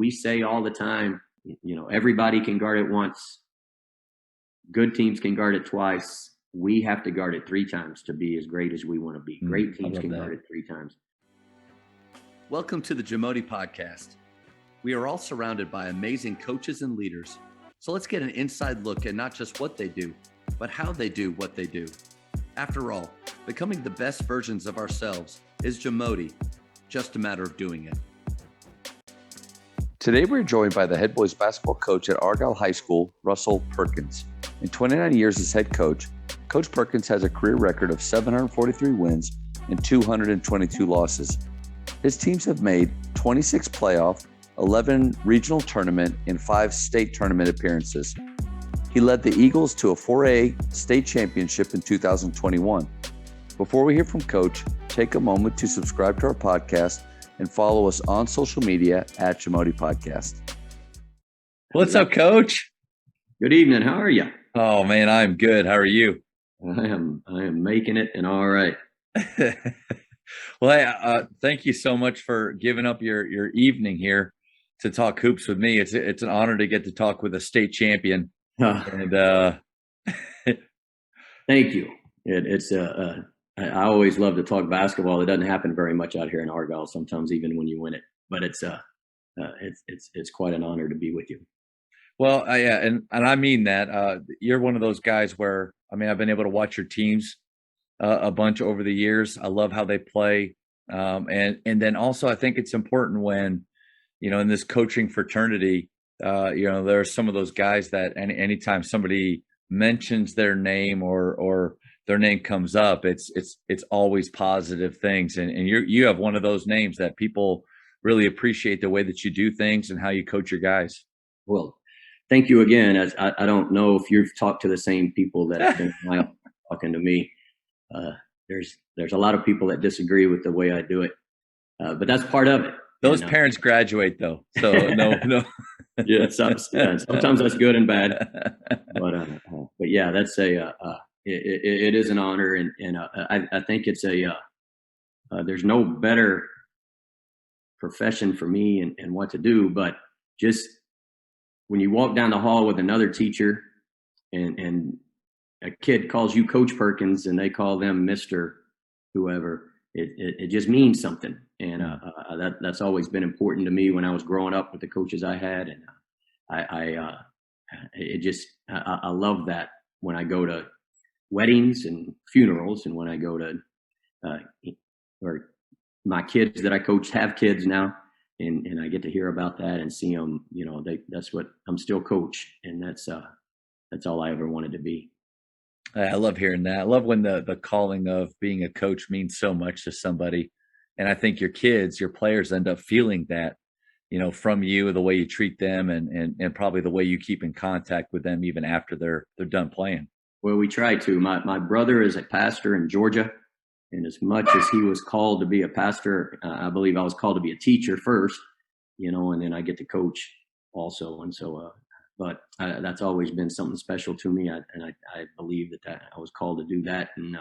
we say all the time, everybody can guard it once. Good teams can guard it twice. We have to guard it 3 times to be as great as we want to be. Great teams can guard it 3 times. Welcome to the Jamodi Podcast. We are all surrounded by amazing coaches and leaders. So let's get an inside look at not just what they do, but how they do what they do. After all, becoming the best versions of ourselves is Jamodi, just a matter of doing it. Today we're joined by the head boys basketball coach at Argyle High School, Russell Perkins. In 29 years as head coach, Coach Perkins has a career record of 743 wins and 222 losses. His teams have made 26 playoff, 11 regional tournament, and 5 state tournament appearances. He led the Eagles to a 4A state championship in 2021. Before we hear from Coach, take a moment to subscribe to our podcast and follow us on social media at Jamodi Podcast. What's up, Coach? Good evening. How are you? Oh man, I'm good. How are you? I am making it and all right. Well, thank you so much for giving up your evening here to talk hoops with me. It's an honor to get to talk with a state champion. And thank you. I always love to talk basketball. It doesn't happen very much out here in Argyle. Sometimes even when you win it, but it's quite an honor to be with you. Well, yeah, and I mean that. You're one of those guys where I've been able to watch your teams a bunch over the years. I love how they play, and then also I think it's important when in this coaching fraternity, there are some of those guys that anytime somebody mentions their name or their name comes up, it's always positive things, and you have one of those names that people really appreciate the way that you do things and how you coach your guys. Well, thank you again. I don't know if you've talked to the same people that have been talking to me. There's a lot of people that disagree with the way I do it, but that's part of it. Those parents graduate though, so no. Yeah, sometimes that's good and bad, but yeah, that's it is an honor, and I think it's there's no better profession for me and what to do, but just when you walk down the hall with another teacher and a kid calls you Coach Perkins and they call them Mr. whoever, it just means something. And that's always been important to me when I was growing up with the coaches I had. And I love that when I go to weddings and funerals, and when I go to or my kids that I coach have kids now. And I get to hear about that and see them, that's what I'm still coach. And that's all I ever wanted to be. I love hearing that. I love when the calling of being a coach means so much to somebody. And I think your kids, your players end up feeling that, from you, the way you treat them and probably the way you keep in contact with them even after they're done playing. Well, we try to. My brother is a pastor in Georgia. And as much as he was called to be a pastor, I believe I was called to be a teacher first, and then I get to coach also. And so, but that's always been something special to me. I believe that I was called to do that. And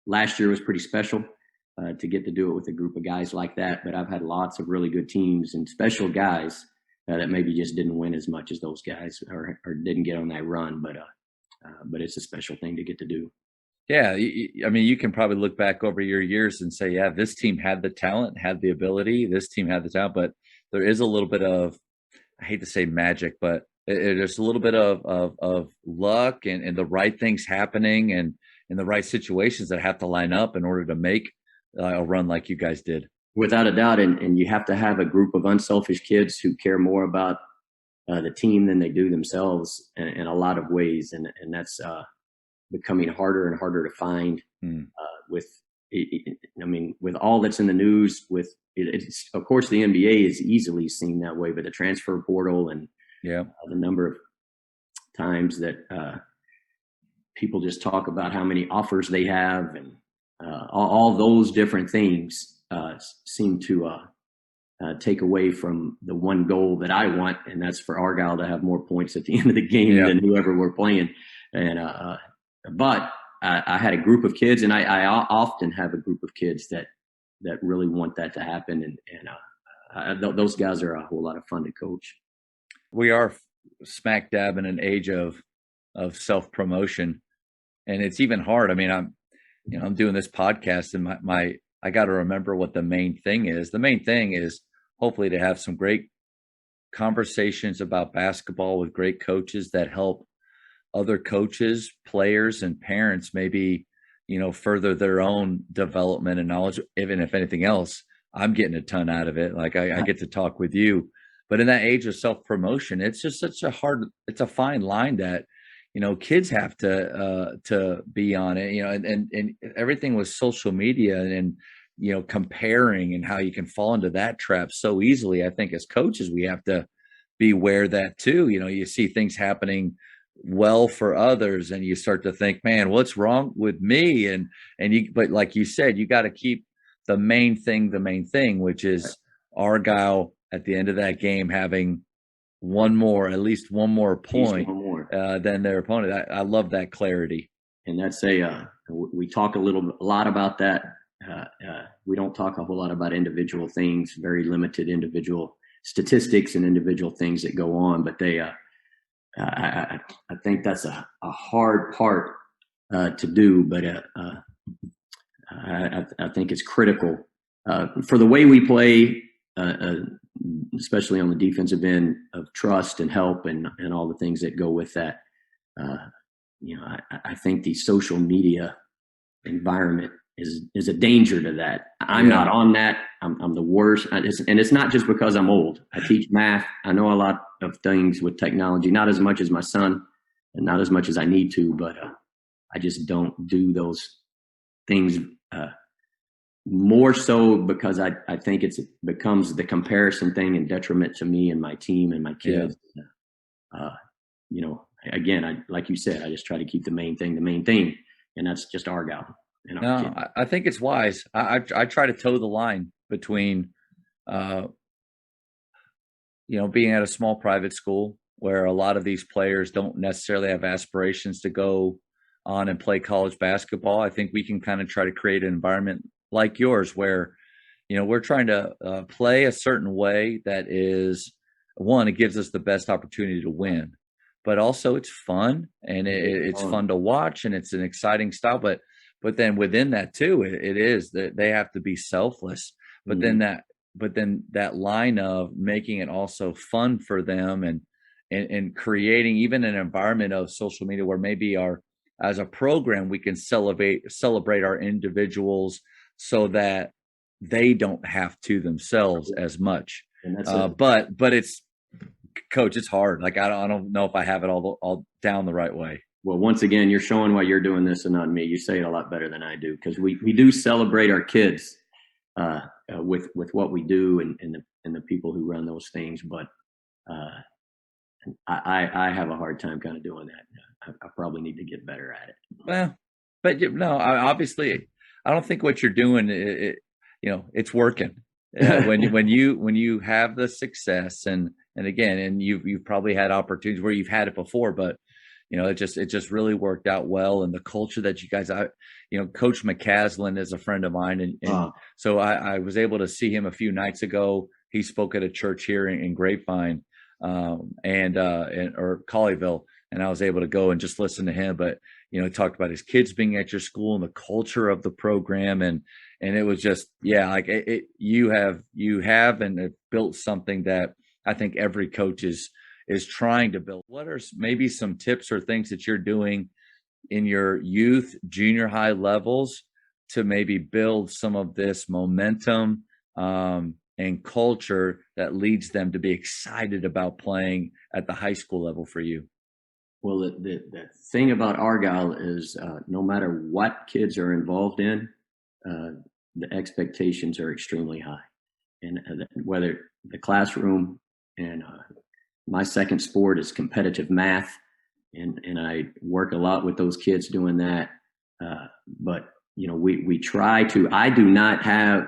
last year was pretty special to get to do it with a group of guys like that. But I've had lots of really good teams and special guys that maybe just didn't win as much as those guys or didn't get on that run. But it's a special thing to get to do. Yeah, you can probably look back over your years and say, yeah, this team had the talent, had the ability. This team had the talent, but there is a little bit of, I hate to say magic, but there's a little bit of luck and the right things happening and in the right situations that have to line up in order to make a run like you guys did. Without a doubt, and you have to have a group of unselfish kids who care more about the team than they do themselves in a lot of ways, and that's becoming harder and harder to find with all that's in the news. It's of course the NBA is easily seen that way, but the transfer portal and the number of times that people just talk about how many offers they have and all those different things seem to take away from the one goal that I want, and that's for Argyle to have more points at the end of the game than whoever we're playing. And but I had a group of kids, and I often have a group of kids that really want that to happen, and those guys are a whole lot of fun to coach. We are smack dab in an age of self-promotion, and it's even hard. I mean, I'm doing this podcast, and I got to remember what the main thing is. The main thing is hopefully to have some great conversations about basketball with great coaches that help other coaches, players, and parents maybe, further their own development and knowledge. Even if anything else, I'm getting a ton out of it. Like I get to talk with you, but in that age of self-promotion, it's just it's a fine line that, kids have to be on it, and everything with social media and, comparing and how you can fall into that trap so easily. I think as coaches, we have to be aware of that too. You see things happening well for others and you start to think, man, what's wrong with me? But like you said, you got to keep the main thing, which is Argyle at the end of that game having at least one more point than their opponent. I love that clarity. And that's we talk a lot about that. We don't talk a whole lot about individual things, very limited individual statistics and individual things that go on. But I think that's a hard part to do, but I think it's critical for the way we play, especially on the defensive end, of trust and help and all the things that go with that. I think the social media environment is a danger to that. I'm not on that. I'm the worst. And it's not just because I'm old. I teach math. I know a lot of things with technology, not as much as my son and not as much as I need to, but I just don't do those things more so because I think it becomes the comparison thing and detriment to me and my team and my kids. Again, like you said, I just try to keep the main thing, and that's just Argyle. No, I think it's wise. I try to toe the line between, being at a small private school where a lot of these players don't necessarily have aspirations to go on and play college basketball. I think we can kind of try to create an environment like yours where, we're trying to play a certain way that is, one, it gives us the best opportunity to win, but also it's fun and it's fun to watch and it's an exciting style. But then within that too, it is that they have to be selfless. But then that line of making it also fun for them and creating even an environment of social media where maybe as a program we can celebrate our individuals so that they don't have to themselves as much. But it's, Coach, it's hard. Like I don't know if I have it all down the right way. Well, once again, you're showing why you're doing this and not me. You say it a lot better than I do, because we do celebrate our kids with what we do and the people who run those things. But I have a hard time kind of doing that. I probably need to get better at it. Well, but obviously, I don't think what you're doing, it's working. When you have the success and again, and you've probably had opportunities where you've had it before, but it just really worked out well. And the culture that you guys, Coach McCaslin is a friend of mine. And so I was able to see him a few nights ago. He spoke at a church here in Grapevine or Colleyville. And I was able to go and just listen to him. But, he talked about his kids being at your school and the culture of the program. And it was just, you have and have built something that I think every coach is trying to build. What are maybe some tips or things that you're doing in your youth, junior high levels to maybe build some of this momentum and culture that leads them to be excited about playing at the high school level for you? Well, the thing about Argyle is no matter what kids are involved in, the expectations are extremely high. And whether the classroom and my second sport is competitive math, and I work a lot with those kids doing that. But we try to. I do not have.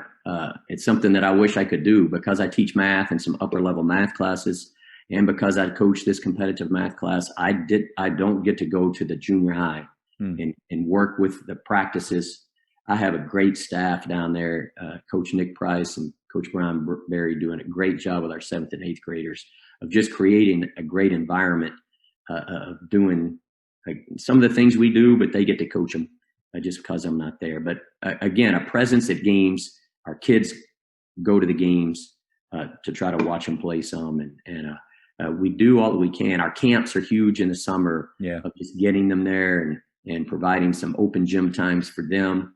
It's something that I wish I could do because I teach math and some upper level math classes, and because I coach this competitive math class. I don't get to go to the junior high and work with the practices. I have a great staff down there, Coach Nick Price and Coach Brian Berry doing a great job with our 7th and 8th graders of just creating a great environment of doing some of the things we do, but they get to coach them just because I'm not there. But again, a presence at games. Our kids go to the games to try to watch them play some, and we do all that we can. Our camps are huge in the summer, of just getting them there and providing some open gym times for them.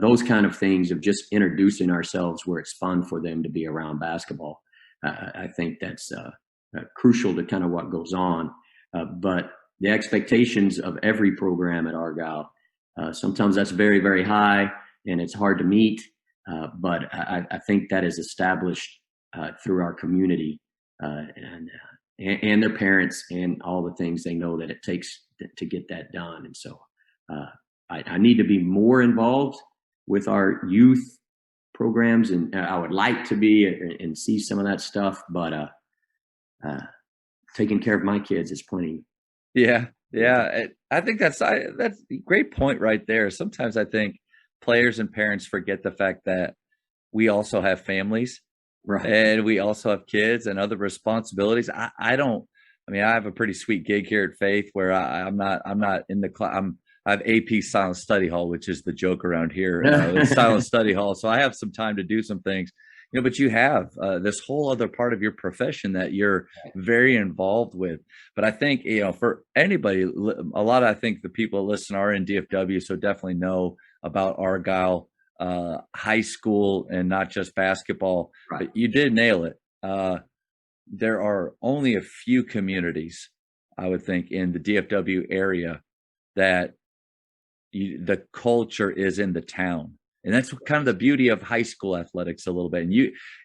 Those kind of things of just introducing ourselves where it's fun for them to be around basketball. I think that's crucial to kind of what goes on. But the expectations of every program at Argyle, sometimes that's very, very high and it's hard to meet. But I think that is established through our community and their parents and all the things they know that it takes to get that done. And so I need to be more involved with our youth programs, and I would like to be and see some of that stuff, but taking care of my kids is plenty. Yeah. I think that's a great point right there. Sometimes I think players and parents forget the fact that we also have families, right? And we also have kids and other responsibilities. I have a pretty sweet gig here at Faith where I'm not in the class. I have AP Silent Study Hall, which is the joke around here, Silent Study Hall. So I have some time to do some things, but you have this whole other part of your profession that you're very involved with. But I think, for anybody, I think the people that listen are in DFW, so definitely know about Argyle high school and not just basketball. Right. But you did nail it. There are only a few communities, I would think, in the DFW area that the culture is in the town. And that's kind of the beauty of high school athletics a little bit.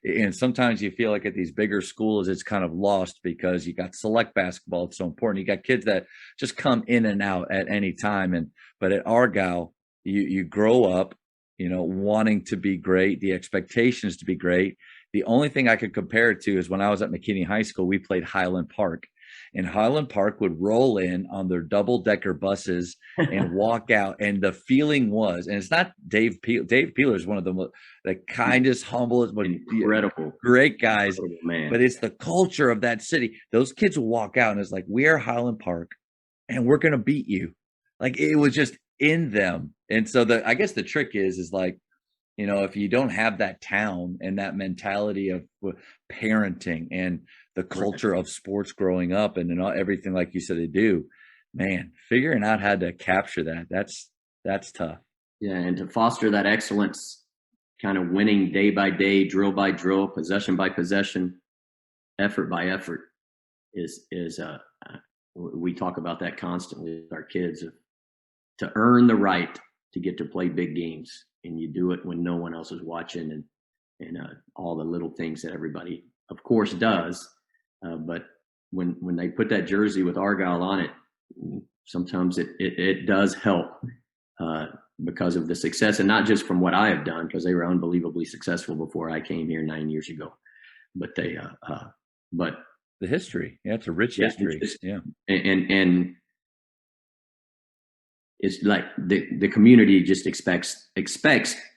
And sometimes you feel like at these bigger schools, it's kind of lost because you got select basketball. It's so important. You got kids that just come in and out at any time. But at Argyle, you grow up, wanting to be great. The expectation is to be great. The only thing I could compare it to is when I was at McKinney High School, we played Highland Park. And Highland Park would roll in on their double-decker buses and walk out. And the feeling was, and it's not Dave Peeler. Dave Peeler is one of the kindest, humblest, but incredible, great guys. Man. But it's the culture of that city. Those kids will walk out and it's like, we are Highland Park and we're going to beat you. Like, it was just in them. And so I guess the trick is like, if you don't have that town and that mentality of parenting and the culture of sports growing up and everything, like you said, they do, man, figuring out how to capture that's tough. Yeah. And to foster that excellence, kind of winning day by day, drill by drill, possession by possession, effort by effort is we talk about that constantly with our kids, to earn the right to get to play big games. And you do it when no one else is watching and all the little things that everybody, of course, does. But when they put that jersey with Argyle on it, sometimes it does help because of the success, and not just from what I have done, because they were unbelievably successful before I came here 9 years ago. But but the history, it's a rich history, and it's like the community just expects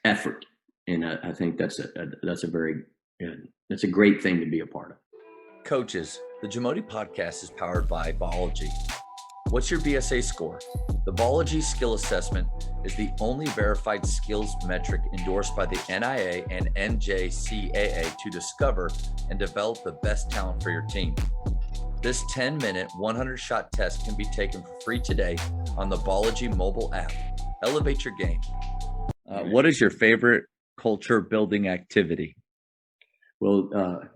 effort, and I think that's a great thing to be a part of. Coaches, the Jamodi podcast is powered by Ballology. What's your BSA score? The Ballology skill assessment is the only verified skills metric endorsed by the NIA and NJCAA to discover and develop the best talent for your team. This 10-minute, 100-shot test can be taken for free today on the Ballology mobile app. Elevate your game. What is your favorite culture building activity? Well,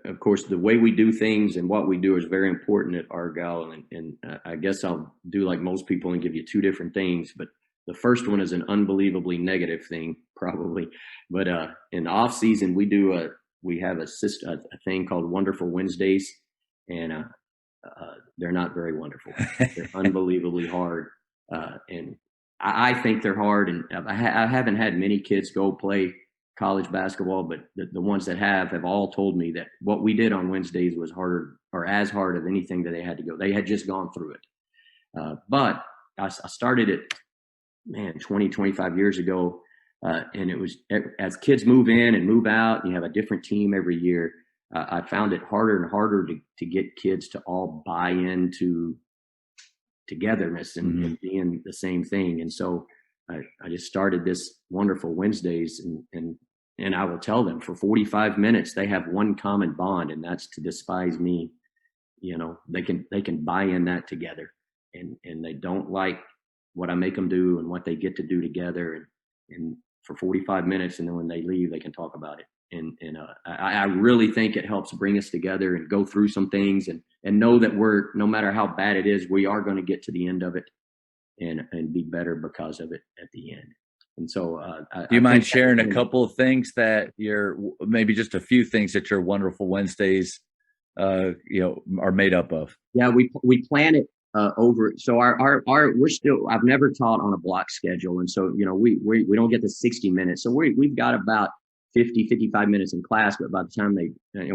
of course, the way we do things and what we do is very important at Argyle. And I guess I'll do like most people and give you two different things. But the first one is an unbelievably negative thing, probably. But in the off season, we have a thing called Wonderful Wednesdays. And they're not very wonderful. They're unbelievably hard. And I think they're hard. And I haven't had many kids go play college basketball, but the ones that have all told me that what we did on Wednesdays was harder or as hard as anything that they had to go. They had just gone through it. But I started it, 20, 25 years ago And it was, as kids move in and move out, you have a different team every year. I found it harder and harder to get kids to all buy into togetherness and being the same thing. And so I just started this wonderful Wednesdays, and I will tell them for 45 minutes, they have one common bond, and that's to despise me. You know, they can buy in that together, and they don't like what I make them do and what they get to do together. And for 45 minutes, and then when they leave, they can talk about it. And I really think it helps bring us together and go through some things and know that no matter how bad it is, we are going to get to the end of it and be better because of it at the end. And so, do you mind sharing a couple of things that maybe just a few things that your Wonderful Wednesdays, are made up of? Yeah, we plan it over. So we're still, I've never taught on a block schedule. And so, we don't get to 60 minutes. So we've got about 55 minutes in class, but by the time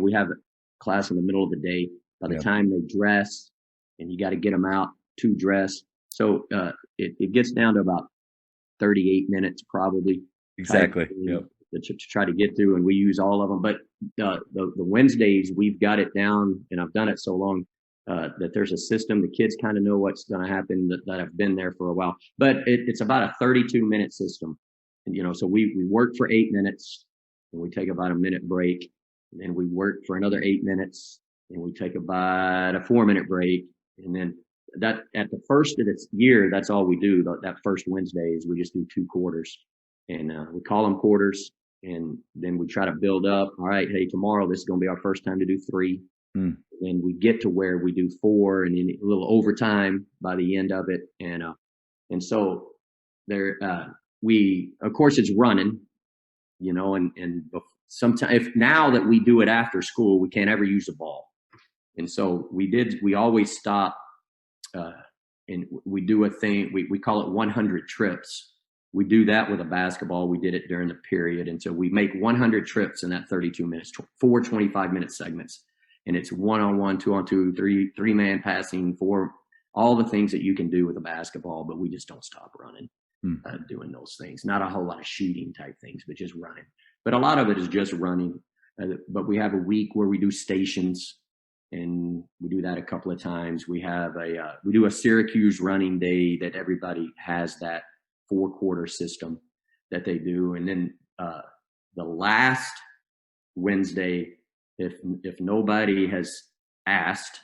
we have a class in the middle of the day, by the time they dress, and you got to get them out to dress. So it gets down to about 38 minutes probably. Exactly. To try to get through, and we use all of them. But the Wednesdays, we've got it down, and I've done it so long that there's a system. The kids kind of know what's going to happen that have been there for a while. But it's about a 32-minute system. And, so we work for 8 minutes, and we take about a minute break. And then we work for another 8 minutes, and we take about a 4-minute break. And then that at the first of this year, that's all we do. That first Wednesday is we just do 2 quarters, and we call them quarters. And then we try to build up. All right, hey, tomorrow this is going to be our first time to do 3. Then we get to where we do 4, and then a little overtime by the end of it. And so there, of course, it's running, and sometimes now that we do it after school, we can't ever use the ball. And so we always stop, and we do a thing, we call it 100 trips. We do that with a basketball. We did it during the period. And so we make 100 trips in that 32 minutes, 4 25-minute segments. And it's 1-on-1, 2-on-2, three-man passing, 4, all the things that you can do with a basketball, but we just don't stop running, doing those things. Not a whole lot of shooting type things, but just running. But a lot of it is just running. But we have a week where we do stations, and we do that a couple of times. We do a Syracuse running day that everybody has that 4-quarter system that they do. And then the last Wednesday, if nobody has asked,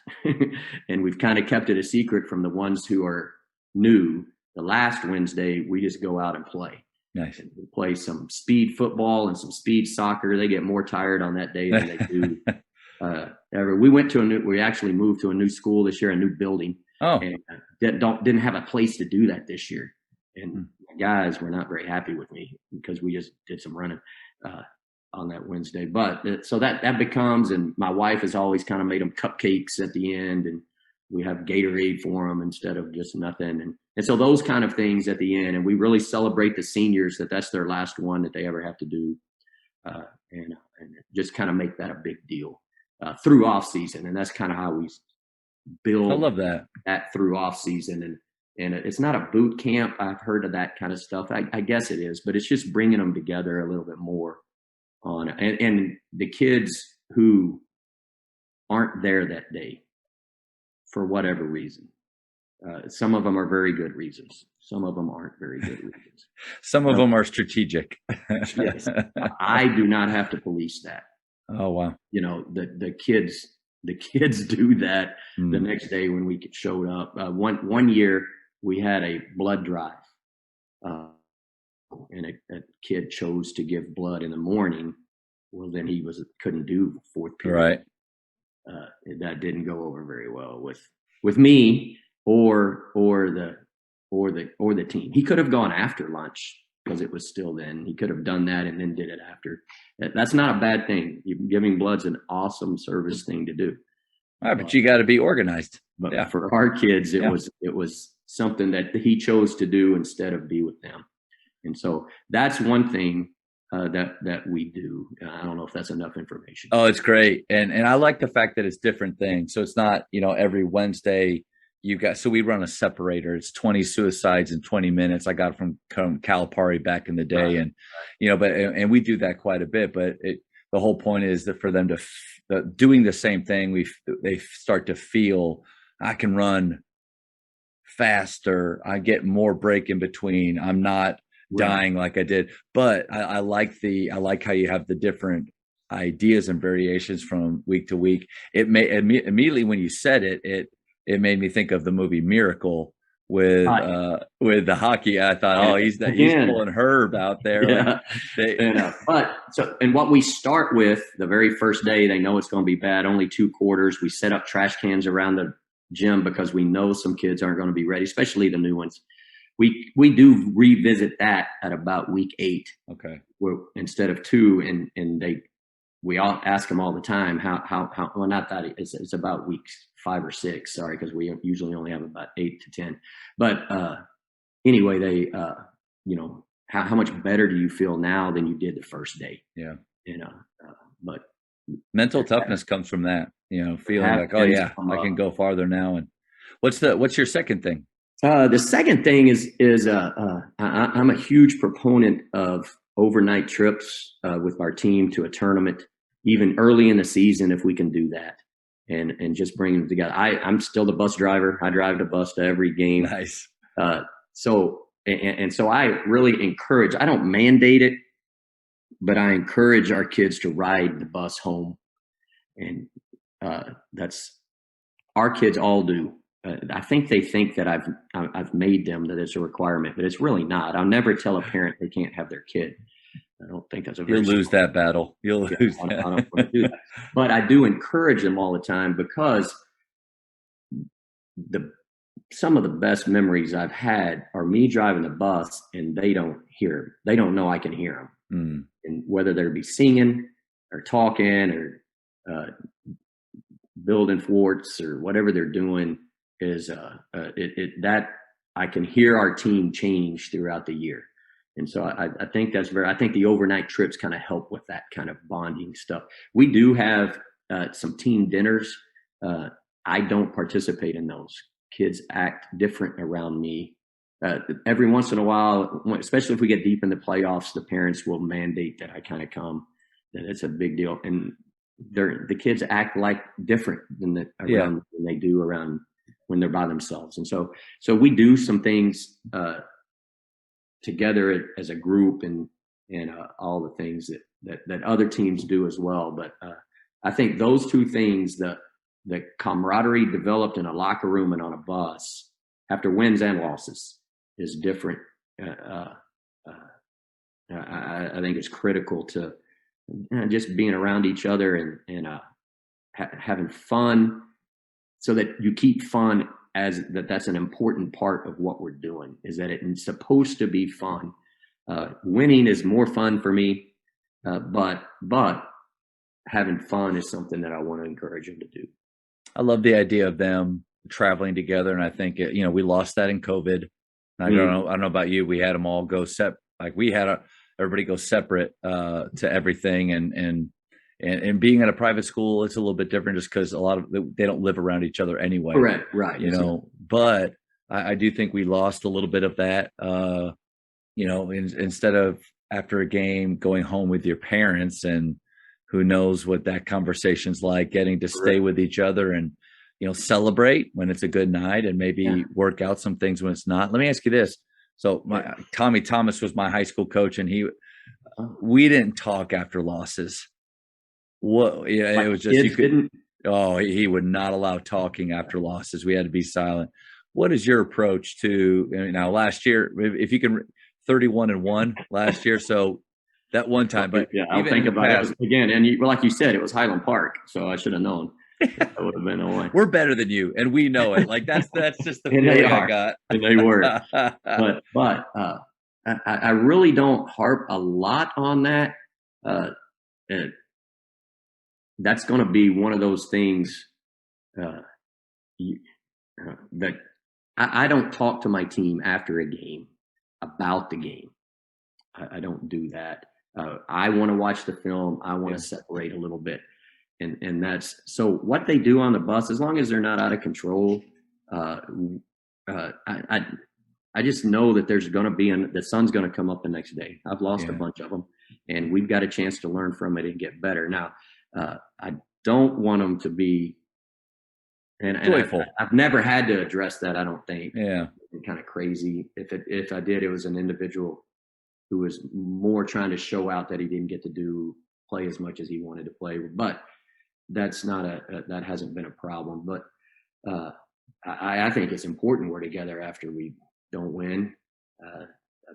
and we've kind of kept it a secret from the ones who are new, the last Wednesday we just go out and play. Nice. And we play some speed football and some speed soccer. They get more tired on that day than they do ever. We actually moved to a new school this year, a new building. Oh, and didn't have a place to do that this year. And the guys were not very happy with me because we just did some running on that Wednesday. But so that becomes, and my wife has always kind of made them cupcakes at the end, and we have Gatorade for them instead of just nothing. And so those kind of things at the end, and we really celebrate the seniors that's their last one that they ever have to do, and just kind of make that a big deal through off season. And that's kind of how we build. I love that through off season. And it's not a boot camp. I've heard of that kind of stuff. I guess it is, but it's just bringing them together a little bit more and the kids who aren't there that day for whatever reason. Some of them are very good reasons. Some of them aren't very good reasons. Some of them are strategic. Yes. I do not have to police that. Oh, wow. The kids do that the next day when we showed up. One year we had a blood drive, and a kid chose to give blood in the morning. Well, then he couldn't do the 4th period. Right. That didn't go over very well with me or the team. He could have gone after lunch because it was still then. He could have done that and then did it after. That's not a bad thing. Giving blood's an awesome service thing to do. All right, but you got to be organized. But for our kids, it was something that he chose to do instead of be with them. And so that's one thing that we do. I don't know if that's enough information. Oh, it's great. And I like the fact that it's different things. So it's not, every Wednesday so we run a separator. It's 20 suicides in 20 minutes. I got it from Calipari back in the day. And, and we do that quite a bit, but the whole point is that for them to doing the same thing, they start to feel I can run faster. I get more break in between. I'm not dying like I did, but I like how you have the different ideas and variations from week to week. It may immediately when you said it made me think of the movie Miracle with the hockey. I thought, he's pulling Herb out there. Yeah. And what we start with the very first day, they know it's going to be bad. Only 2 quarters. We set up trash cans around the gym because we know some kids aren't going to be ready, especially the new ones. We do revisit that at about week 8. Okay. Instead of 2, and we all ask them all the time how well, not that it's about weeks 5 or 6. Sorry, because we usually only have about 8 to 10. But anyway, they how much better do you feel now than you did the first day? Yeah. But mental toughness comes from that. Feeling like, I can go farther now. And what's your second thing? The second thing is I'm a huge proponent of overnight trips with our team to a tournament, even early in the season if we can do that, and just bring them together. I'm still the bus driver. I drive the bus to every game. Nice. So I really encourage. I don't mandate it, but I encourage our kids to ride the bus home, and that's our kids all do. I think they think that I've made them that it's a requirement, but it's really not. I'll never tell a parent they can't have their kid. I don't think that's You'll lose that battle. You'll lose that. I don't want to do that. But I do encourage them all the time because some of the best memories I've had are me driving the bus and they don't hear. They don't know I can hear them. And whether they're be singing or talking or building forts or whatever they're doing is that I can hear our team change throughout the year. And so I think I think the overnight trips kind of help with that kind of bonding stuff. We do have some team dinners. I don't participate in those. Kids act different around me. Every once in a while, especially if we get deep in the playoffs, the parents will mandate that I kind of come. And it's a big deal. And the kids act like different than than they do around when they're by themselves. And so we do some things together as a group and all the things that other teams do as well. But I think those two things, the camaraderie developed in a locker room and on a bus after wins and losses is different. I think it's critical to just being around each other and having fun, so that you keep fun as that's an important part of what we're doing, is that it's supposed to be fun. Winning is more fun for me, but having fun is something that I want to encourage them to do. I love the idea of them traveling together. And I think, we lost that in COVID. I don't know about you. We had them all go everybody go separate to everything. And being at a private school, it's a little bit different just because they don't live around each other anyway. Correct. Right. But I do think we lost a little bit of that, instead of after a game going home with your parents, and who knows what that conversation's like, getting to stay with each other and, celebrate when it's a good night and maybe work out some things when it's not. Let me ask you this. So Tommy Thomas was my high school coach, and we didn't talk after losses. It was just he would not allow talking after losses. We had to be silent. What is your approach to now? Last year, if you can, 31-1 last year. So that one time, but I'll think about it again. And like you said, it was Highland Park, so I should have known. That would have been a one. We're better than you, and we know it. Like that's just the feeling I got. And they were, but I really don't harp a lot on that. That's going to be one of those things that I don't talk to my team after a game about the game. I don't do that. I want to watch the film. I want to separate a little bit. And that's so what they do on the bus, as long as they're not out of control, I just know that there's going to be the sun's going to come up the next day. I've lost a bunch of them, and we've got a chance to learn from it and get better. Now, I don't want them to be, and I've never had to address that. I don't think. Yeah, kind of crazy. If I did, it was an individual who was more trying to show out that he didn't get to play as much as he wanted to play. But that's not that hasn't been a problem. But I think it's important we're together after we don't win. I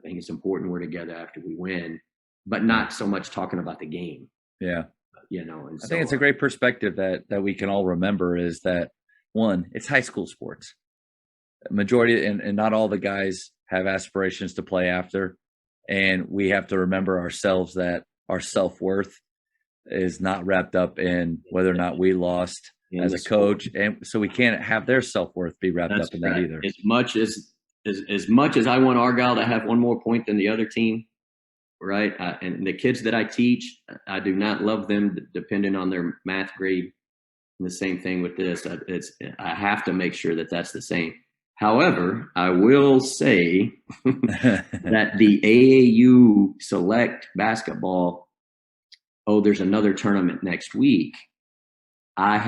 think it's important we're together after we win, but not so much talking about the game. Yeah. And I think it's a great perspective that we can all remember is that, one, it's high school sports. Majority and not all the guys have aspirations to play after. And we have to remember ourselves that our self-worth is not wrapped up in whether or not we lost as a coach. And so we can't have their self-worth be wrapped up in that either. As much as I want Argyle to have one more point than the other team, right? And the kids that I teach, I do not love them depending on their math grade. And the same thing with this. I have to make sure that that's the same. However, I will say that the AAU select basketball, there's another tournament next week. I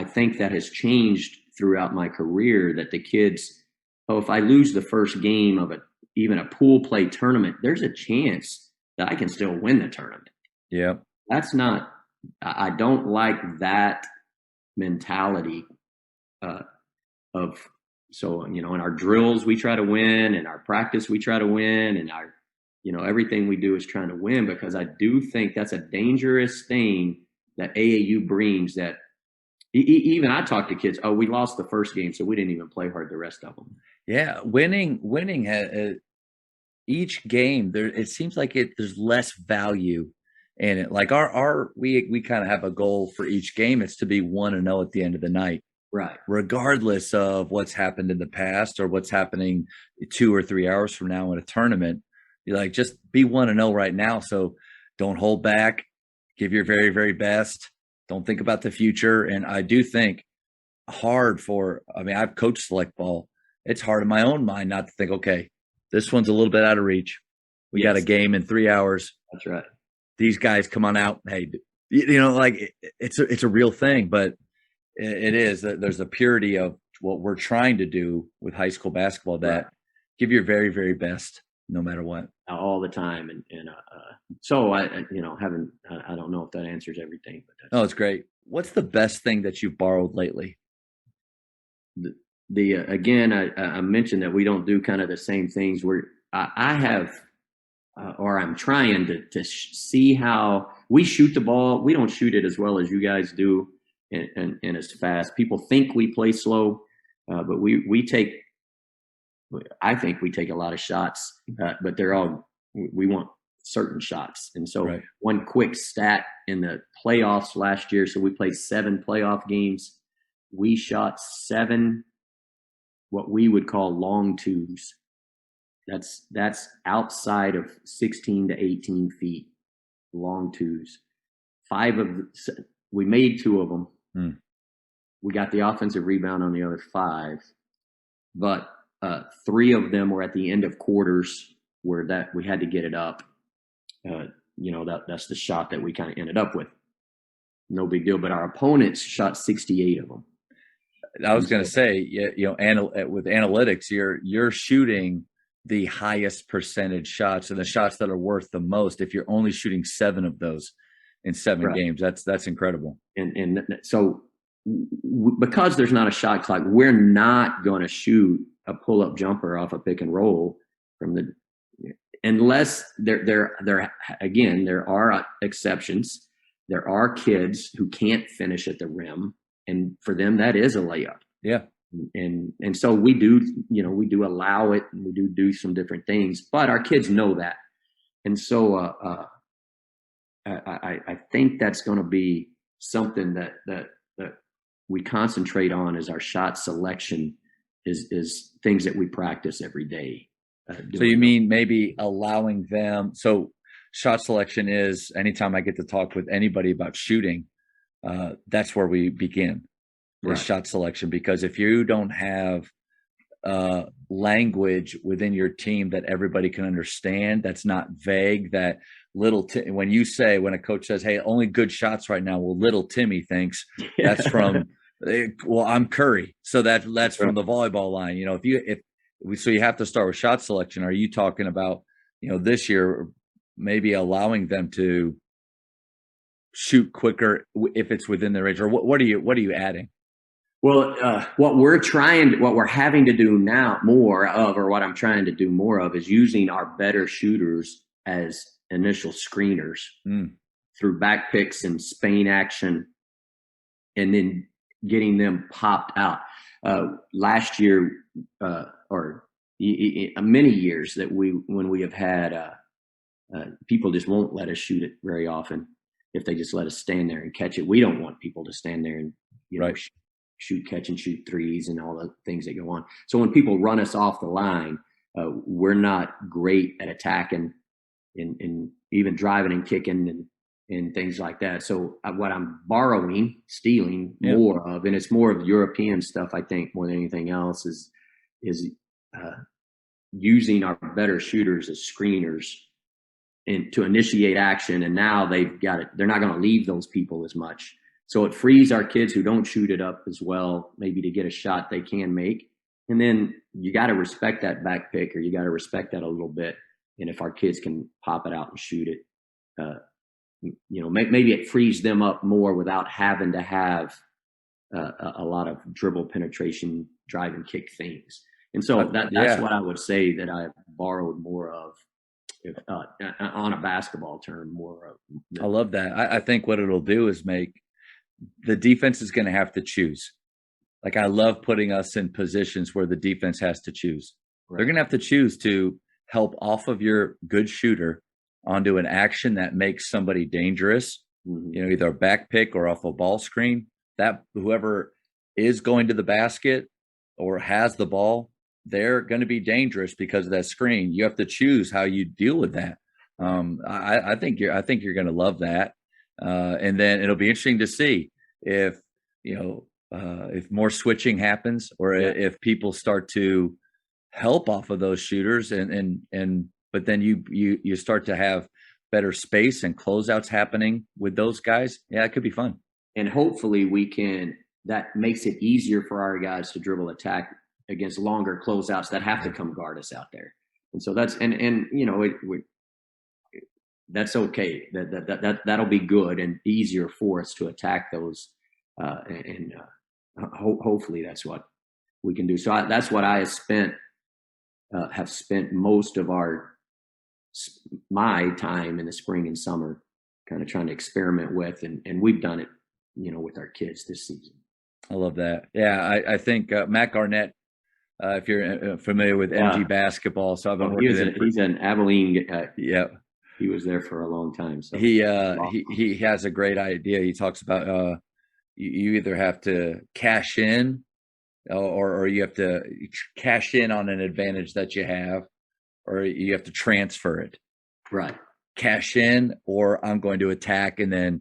think that has changed throughout my career, that the kids, if I lose the first game of even a pool play tournament, there's a chance that I can still win the tournament. Yeah. I don't like that mentality in our drills, we try to win, and our practice, we try to win, and our, everything we do is trying to win, because I do think that's a dangerous thing that AAU brings, that even I talk to kids, we lost the first game, so we didn't even play hard the rest of them. Yeah. Winning each game, it seems like there's less value in it. Like we kind of have a goal for each game. It's to be 1-0 at the end of the night. Right. Regardless of what's happened in the past or what's happening 2 or 3 hours from now in a tournament, you're like, just be 1-0 right now. So don't hold back, give your very, very best. Don't think about the future. And I do think I've coached select ball. It's hard in my own mind not to think, okay, this one's a little bit out of reach. We got a game in 3 hours. That's right. These guys come on out. Hey, like it's a real thing, but it is that there's a purity of what we're trying to do with high school basketball, that give your very, very best no matter what, all the time. So I don't know if that answers everything, but it's great. What's the best thing that you've borrowed lately? Again, I mentioned that we don't do kind of the same things where I have, or I'm trying to see how we shoot the ball. We don't shoot it as well as you guys do. And as fast. People think we play slow, but I think we take a lot of shots, but we want certain shots. And so one quick stat in the playoffs last year, so we played 7 playoff games. We shot 7, what we would call long twos. That's outside of 16 to 18 feet, long twos. We made 2 of them. We got the offensive rebound on the other 5, but 3 of them were at the end of quarters where that we had to get it up. That's the shot that we kind of ended up with. No big deal, but our opponents shot 68 of them. I was going to say, with analytics, you're shooting the highest percentage shots and the shots that are worth the most. If you're only shooting 7 of those in 7 games, that's incredible. And so because there's not a shot clock, we're not going to shoot a pull-up jumper off a pick and roll unless there are exceptions. There are kids who can't finish at the rim, and for them that is a layup. Yeah. And so we do allow it, and we do some different things, but our kids know that. And so I think that's going to be something that we concentrate on, is our shot selection is things that we practice every day. So you mean maybe allowing them, so shot selection is anytime I get to talk with anybody about shooting, that's where we begin. is shot selection, because if you don't have language within your team that everybody can understand, that's not vague, that when a coach says, hey, only good shots right now, well, little Timmy thinks that's from well, I'm Curry, so that's from the volleyball line. So you have to start with shot selection. Are you talking about, this year maybe allowing them to shoot quicker if it's within their range, or what are you adding? Well, what we're having to do now more of, or what I'm trying to do more of, is using our better shooters as initial screeners through back picks and Spain action, and then getting them popped out. Last year, or many years that when we have had people just won't let us shoot it very often. If they just let us stand there and catch it, we don't want people to stand there and shoot, catch and shoot threes and all the things that go on. So when people run us off the line, we're not great at attacking and even driving and kicking and things like that. So what I'm stealing more of, and it's more of European stuff, I think, more than anything else, is using our better shooters as screeners and to initiate action. And now they've got it. They're not going to leave those people as much. So it frees our kids who don't shoot it up as well, maybe to get a shot they can make. And then you got to respect that back pick, or you got to respect that a little bit. And if our kids can pop it out and shoot it, maybe it frees them up more without having to have a lot of dribble penetration, drive and kick things. And so that's what I would say that I've borrowed more of, on a basketball term, more of. I love that. I think what it'll do is make the defense is going to have to choose. Like, I love putting us in positions where the defense has to choose. Right. They're going to have to choose to help off of your good shooter onto an action that makes somebody dangerous, either a back pick or off a ball screen. That whoever is going to the basket or has the ball, they're going to be dangerous because of that screen. You have to choose how you deal with that. I think you're going to love that. And then it'll be interesting to see if more switching happens, or if people start to help off of those shooters, but then you start to have better space and closeouts happening with those guys. Yeah, it could be fun. And hopefully that makes it easier for our guys to dribble attack against longer closeouts that have to come guard us out there. And so that's that's okay. That'll be good and easier for us to attack those, hopefully that's what we can do. So that's what I have spent most of my time in the spring and summer, kind of trying to experiment with, and we've done it, with our kids this season. I love that. Yeah, I think Matt Garnett, if you're familiar with MG basketball, so I've been working with him. He's an Abilene guy. Yeah. He was there for a long time. So he has a great idea. He talks about you either have to cash in, or you have to cash in on an advantage that you have, or you have to transfer it. Right. Cash in, or I'm going to attack and then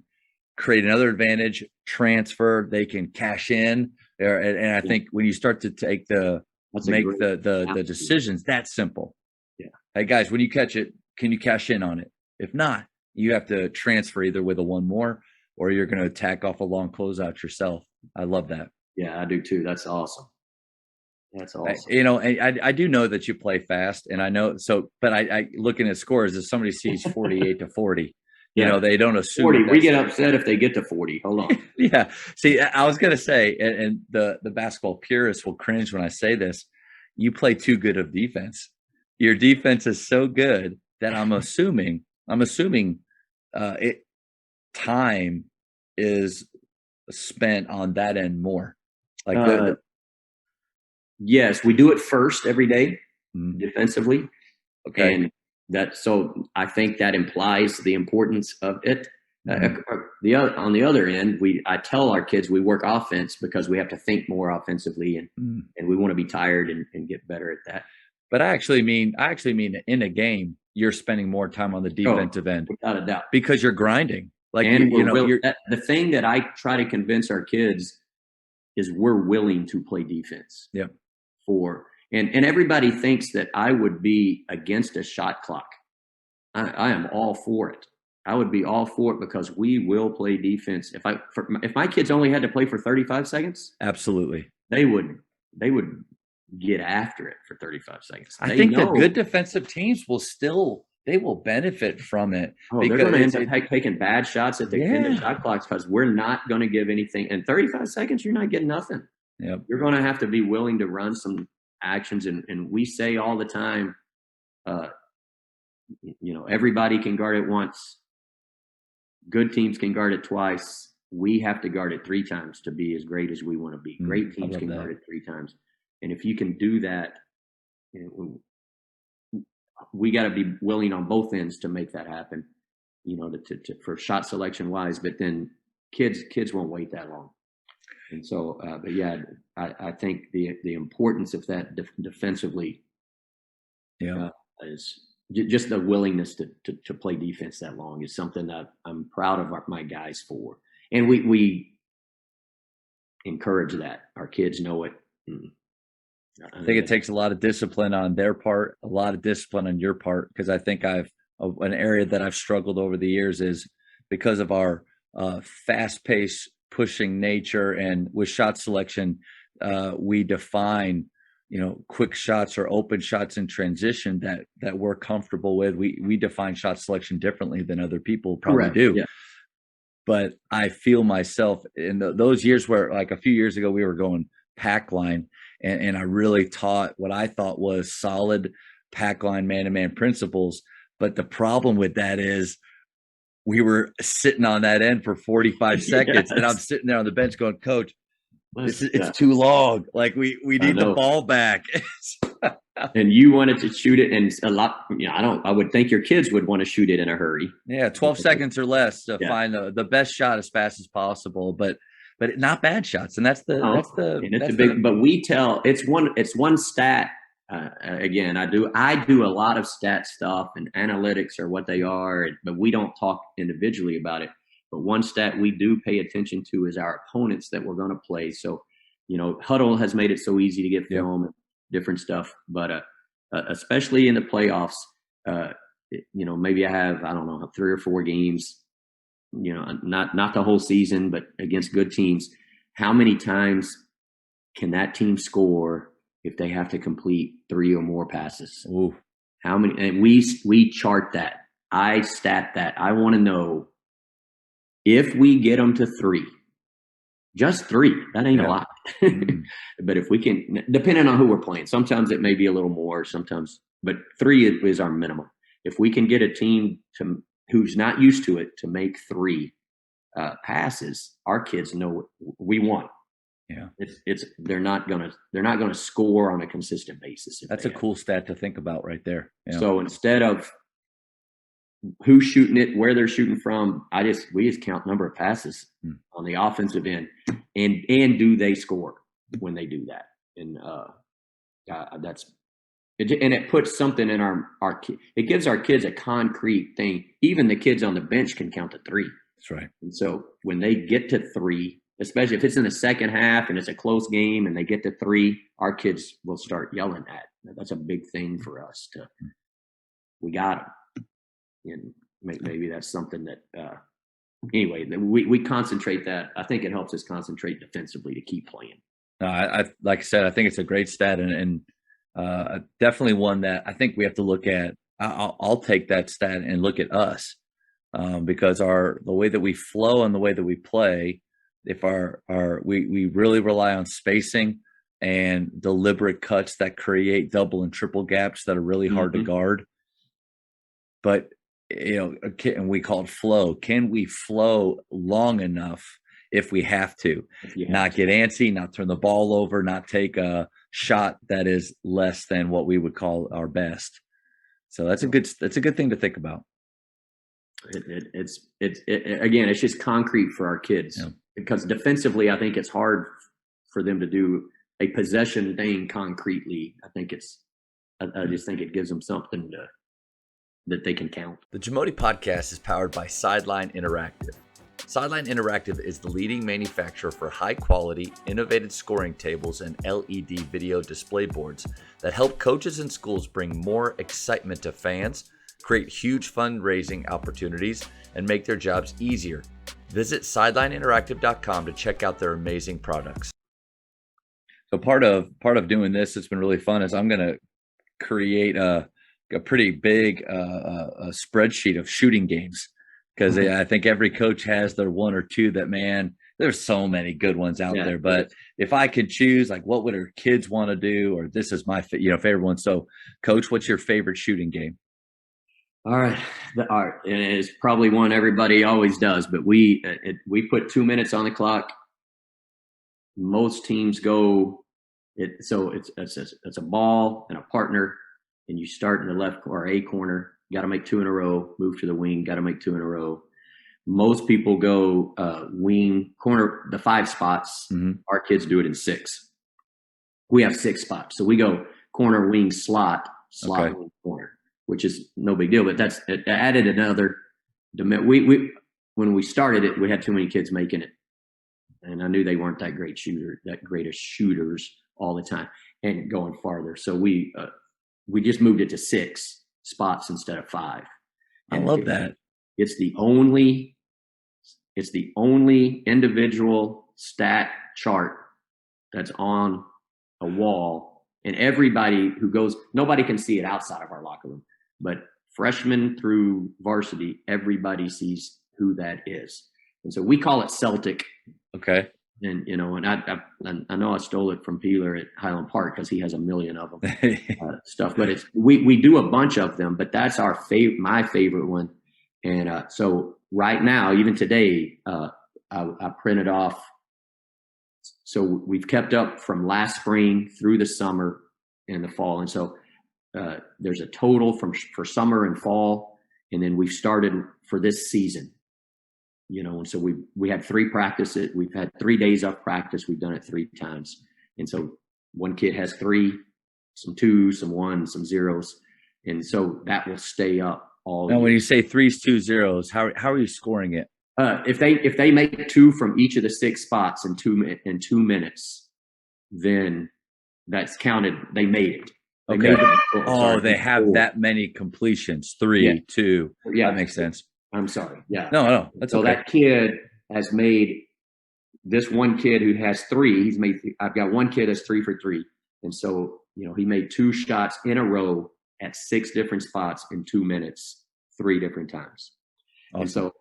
create another advantage, transfer, they can cash in. And I think when you start to make the decisions, that's simple. Yeah. Hey guys, when you catch it, can you cash in on it? If not, you have to transfer either with a one more, or you're going to attack off a long closeout yourself. I love that. Yeah, I do too. That's awesome. That's awesome. I do know that you play fast, and I know so. But I looking at scores, if somebody sees 48-40, they don't assume 40. We get upset if they get to 40. Hold on. Yeah. See, I was going to say, and the basketball purists will cringe when I say this. You play too good of defense. Your defense is so good that I'm assuming time is spent on that end more. Like yes, we do it first every day defensively. Okay. And so I think that implies the importance of it. On the other end, I tell our kids we work offense because we have to think more offensively, and we want to be tired and get better at that. But I actually mean in a game, you're spending more time on the defensive end, without a doubt, because you're grinding. Like, the thing that I try to convince our kids is we're willing to play defense. Yep. And everybody thinks that I would be against a shot clock. I am all for it. I would be all for it because we will play defense. If my kids only had to play for 35 seconds, absolutely, they would get after it for 35 seconds. I think the good defensive teams they will benefit from it. Oh, they're going to end up taking bad shots at the end of shot clocks because we're not going to give anything. In 35 seconds, you're not getting nothing. Yep. You're going to have to be willing to run some actions. And we say all the time, everybody can guard it once. Good teams can guard it twice. We have to guard it 3 times to be as great as we want to be. Great teams can guard it 3 times. And if you can do that, we got to be willing on both ends to make that happen, for shot selection wise, but then kids won't wait that long. And so, but yeah, I think the importance of that defensively, is just the willingness to play defense that long is something that I'm proud of my guys for. And we encourage that. Our kids know it. I think it takes a lot of discipline on their part, a lot of discipline on your part, because I think an area that I've struggled over the years is because of our fast-paced pushing nature, and with shot selection, we define quick shots or open shots in transition that we're comfortable with. We define shot selection differently than other people probably do. Yeah. But I feel myself in those years where, like a few years ago, we were going pack line, and I really taught what I thought was solid pack line man-to-man principles. But the problem with that is we were sitting on that end for 45 seconds, and I'm sitting there on the bench going, Coach, it's too long. Like we need the ball back. And you wanted to shoot it, and a lot. I would think your kids would want to shoot it in a hurry. Yeah, 12 seconds or less to find the best shot as fast as possible, but not bad shots. And but we tell it's one stat. Again, I do a lot of stat stuff, and analytics are what they are, but we don't talk individually about it. But one stat we do pay attention to is our opponents that we're going to play. So, Huddle has made it so easy to get film and different stuff, but especially in the playoffs, maybe I have, 3 or 4 games, not the whole season, but against good teams. How many times can that team score if they have to complete 3 or more passes? Ooh. How many? And we chart that. I stat that. I want to know if we get them to 3, just 3. That ain't a lot. But if we can, depending on who we're playing, sometimes it may be a little more, sometimes, but 3 is our minimum. If we can get a team who's not used to it to make 3 passes, our kids know we won. Yeah, they're not gonna score on a consistent basis. That's a cool stat to think about right there. Yeah. So instead of who's shooting it, where they're shooting from, we just count number of passes on the offensive end, and do they score when they do that? And that's it. And it puts something in our it gives our kids a concrete thing. Even the kids on the bench can count to 3. That's right. And so when they get to 3, especially if it's in the second half and it's a close game and they get to 3, our kids will start yelling at. That's a big thing for us we got them. And maybe that's something that, anyway, we concentrate that. I think it helps us concentrate defensively to keep playing. I like I said, I think it's a great stat, and definitely one that I think we have to look at. I'll take that stat and look at us, because the way that we flow and the way that we play, if we really rely on spacing and deliberate cuts that create double and triple gaps that are really hard to guard. But and we call it flow. Can we flow long enough if we have to? Not get antsy, not turn the ball over, not take a shot that is less than what we would call our best. So that's a good thing to think about. It's just concrete for our kids, because defensively, I think it's hard for them to do a possession thing concretely. I just think it gives them something that they can count. The Jamodi Podcast is powered by Sideline Interactive. Sideline Interactive is the leading manufacturer for high-quality, innovative scoring tables and LED video display boards that help coaches and schools bring more excitement to fans, create huge fundraising opportunities, and make their jobs easier. Visit sidelineinteractive.com to check out their amazing products. So part of doing this, it's been really fun, is I'm going to create a pretty big a spreadsheet of shooting games, because I think every coach has their one or two that, man, there's so many good ones out there. But if I could choose, like, what would our kids want to do, or this is my favorite one. So, Coach, what's your favorite shooting game? All right, and it's probably one everybody always does, but we put 2 minutes on the clock. Most teams go it's a ball and a partner, and you start in the left or A corner. Got to make 2 in a row. Move to the wing. Got to make 2 in a row. Most people go wing, corner, the 5 spots. Mm-hmm. Our kids do it in 6. We have 6 spots, so we go corner, wing, slot, Okay. wing, corner, which is no big deal. But it added another. We when we started it, we had too many kids making it, and I knew they weren't that greatest shooters all the time and going farther. So we just moved it to 6 spots instead of 5. I love that. It's the only individual stat chart that's on a wall, and everybody who goes, nobody can see it outside of our locker room, but freshmen through varsity, everybody sees who that is. And so we call it Celtic. Okay. And, and I know I stole it from Peeler at Highland Park because he has a million of them stuff, but we do a bunch of them, but that's my favorite one. And so right now, even today, I printed off. So we've kept up from last spring through the summer and the fall. And so there's a total for summer and fall. And then we've started for this season. And so we had 3 practices. We've had 3 days of practice. We've done it 3 times. And so one kid has 3, some 2s, some 1s, some 0s. And so that will stay up all Now, year. when you say 3s, 2s, 0s, how are you scoring it? If they make 2 from each of the 6 spots in 2 minutes, then that's counted. They made it. Okay. They have that many completions. 3, 2. Yeah, that makes sense. I'm sorry. Yeah. No, that's so okay. That kid has made, this one kid who has 3, I've got one kid that's 3 for 3. And so, he made 2 shots in a row at 6 different spots in 2 minutes, 3 different times. Awesome. And so,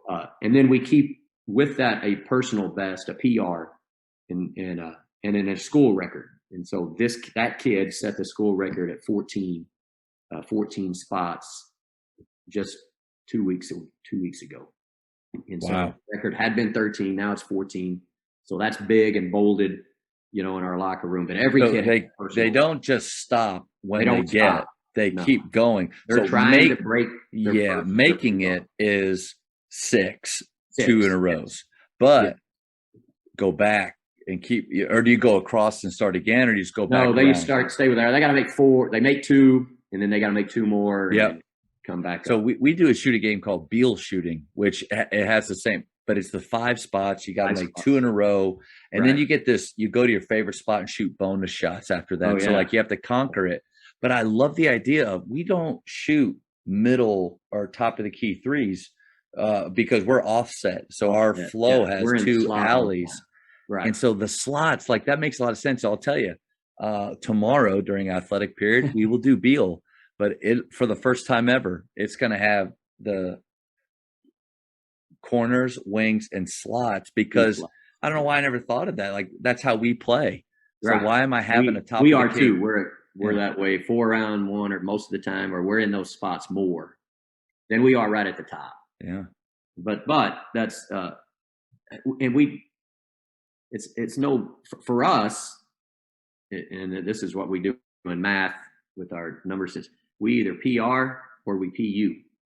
and then we keep with that a personal best, a PR, and then a school record. And so that kid set the school record at 14 spots just 2 weeks ago. And so the record had been 13, now it's 14. So that's big and bolded, in our locker room. But every kid, they don't just stop when they get it. They keep going. They're trying to break. Making it is 6 2 in a row. But go back and keep, or do you go across and start again, or do you just go back? No, they stay with there. They got to make 4. They make 2, and then they got to make 2 more. Yep. Come back. So we do a shooting game called Beal shooting, which it has the same, but it's the 5 spots. You got to make 2 in a row. And then you get this, you go to your favorite spot and shoot bonus shots after that. So you have to conquer it. But I love the idea of, we don't shoot middle or top of the key 3s because we're offset. So our flow has 2 alleys. Right. And so the slots, like, that makes a lot of sense. I'll tell you, tomorrow during athletic period, we will do Beal. But for the first time ever, it's going to have the corners, wings, and slots, because I don't know why I never thought of that. Like, that's how we play. So why am I having a top? We are too. We're that way. 4 round 1, or most of the time, or we're in those spots more than we are right at the top. Yeah. But that's and it's no, for us, and this is what we do in math with our number system. We either PR or we PU.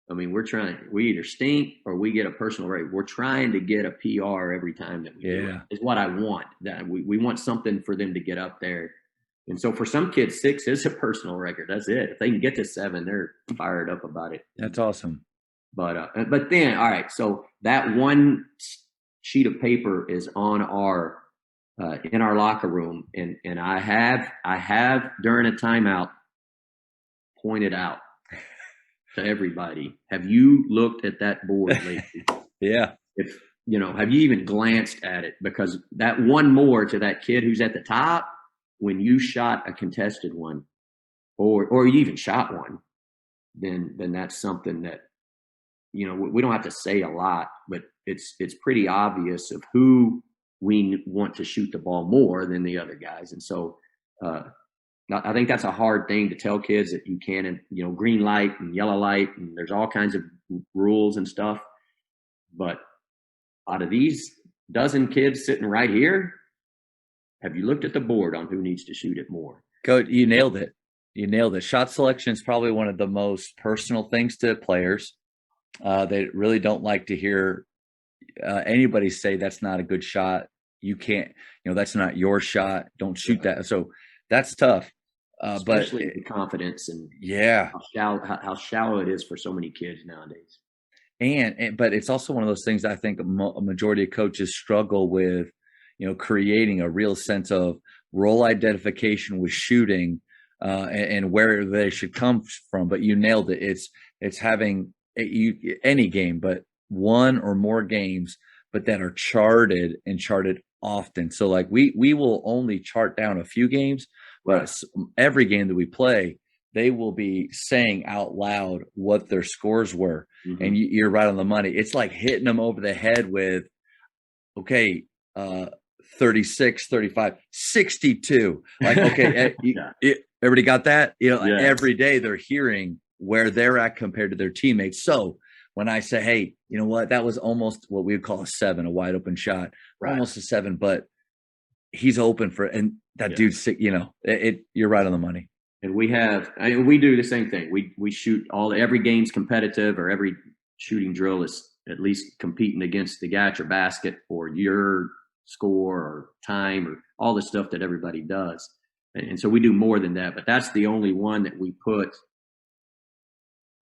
I mean, we either stink or we get a personal rate. We're trying to get a PR every time that we do it, is what I want. That we want something for them to get up there. And so for some kids, 6 is a personal record. That's it. If they can get to 7, they're fired up about it. That's awesome. But then, all right. So that one sheet of paper is on our in our locker room, and I have during a timeout pointed out to everybody, have you looked at that board lately? Yeah. If have you even glanced at it? Because that one more to that kid who's at the top, when you shot a contested one, or you even shot one, then that's something that we don't have to say a lot, but it's pretty obvious of who we want to shoot the ball more than the other guys. And so I think that's a hard thing to tell kids, that you can't, green light and yellow light, and there's all kinds of rules and stuff. But out of these dozen kids sitting right here, have you looked at the board on who needs to shoot it more? Coach, you nailed it. You nailed it. Shot selection is probably one of the most personal things to players. They really don't like to hear anybody say that's not a good shot. You can't, that's not your shot. Don't shoot that. So that's tough. Especially the confidence and how shallow it is for so many kids nowadays. But it's also one of those things I think a majority of coaches struggle with, creating a real sense of role identification with shooting and where they should come from. But you nailed it. It's having any game, but one or more games, but that are charted often. So like we will only chart down a few games, but every game that we play, they will be saying out loud what their scores were. Mm-hmm. And you're right on the money. It's like hitting them over the head with, okay, 36, 35, 62. Like, okay, everybody got that? Every day they're hearing where they're at compared to their teammates. So when I say, hey, you know what, that was almost what we would call a 7, a wide open shot, almost a 7, but he's open for it. And that dude's sick, you're right on the money. And we do the same thing. We shoot every game's competitive, or every shooting drill is at least competing against the guy at your basket or your score or time or all the stuff that everybody does. And so we do more than that, but that's the only one that we put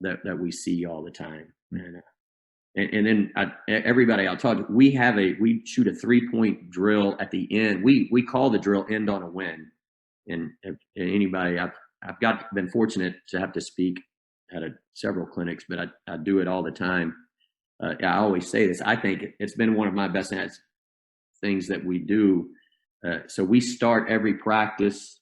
that we see all the time. And then everybody I'll talk to, we shoot a 3-point drill at the end. We call the drill end on a win. And anybody, I've been fortunate to have to speak at several clinics, but I do it all the time. I always say this. I think it's been one of my best things that we do. So we start every practice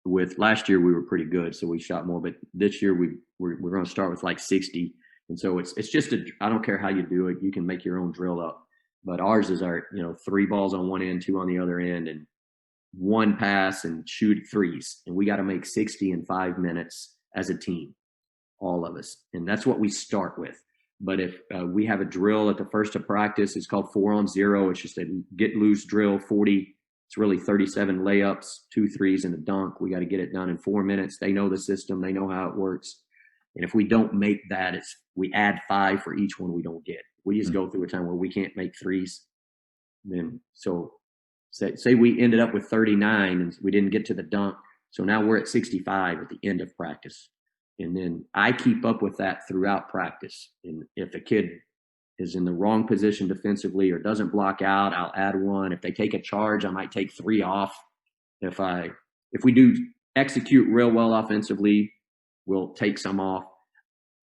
with, last year we were pretty good, so we shot more, but this year we're going to start with like 60. And so it's just I don't care how you do it, you can make your own drill up. But ours is our, 3 balls on one end, 2 on the other end, and 1 pass and shoot threes. And we got to make 60 in 5 minutes as a team, all of us. And that's what we start with. But if we have a drill at the first of practice, it's called 4 on 0. It's just a get loose drill, 40. It's really 37 layups, 2 threes, and a dunk. We got to get it done in 4 minutes. They know the system. They know how it works. And if we don't make that, we add 5 for each one we don't get. We just go through a time where we can't make threes. Then say we ended up with 39 and we didn't get to the dunk. So now we're at 65 at the end of practice. And then I keep up with that throughout practice. And if a kid is in the wrong position defensively or doesn't block out, I'll add 1. If they take a charge, I might take 3 off. If we do execute real well offensively, we'll take some off.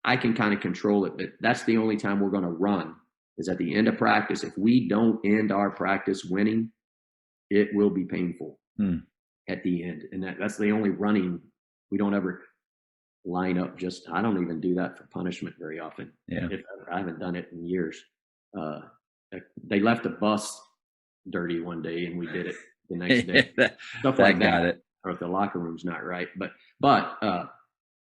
I can kind of control it, but that's the only time we're going to run, is at the end of practice. If we don't end our practice winning, it will be painful at the end. And that's the only running. We don't ever line up I don't even do that for punishment very often. Yeah. I haven't done it in years. They left the bus dirty one day and we did it the next day. Stuff like that. Or if the locker room's not right. But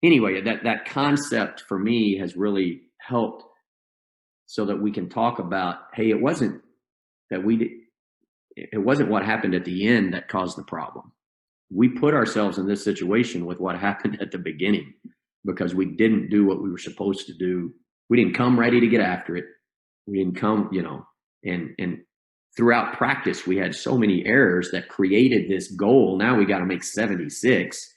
anyway, that concept for me has really helped, so that we can talk about, hey, it wasn't what happened at the end that caused the problem. We put ourselves in this situation with what happened at the beginning because we didn't do what we were supposed to do. We didn't come ready to get after it. We didn't come, and throughout practice, we had so many errors that created this goal. Now we got to make 76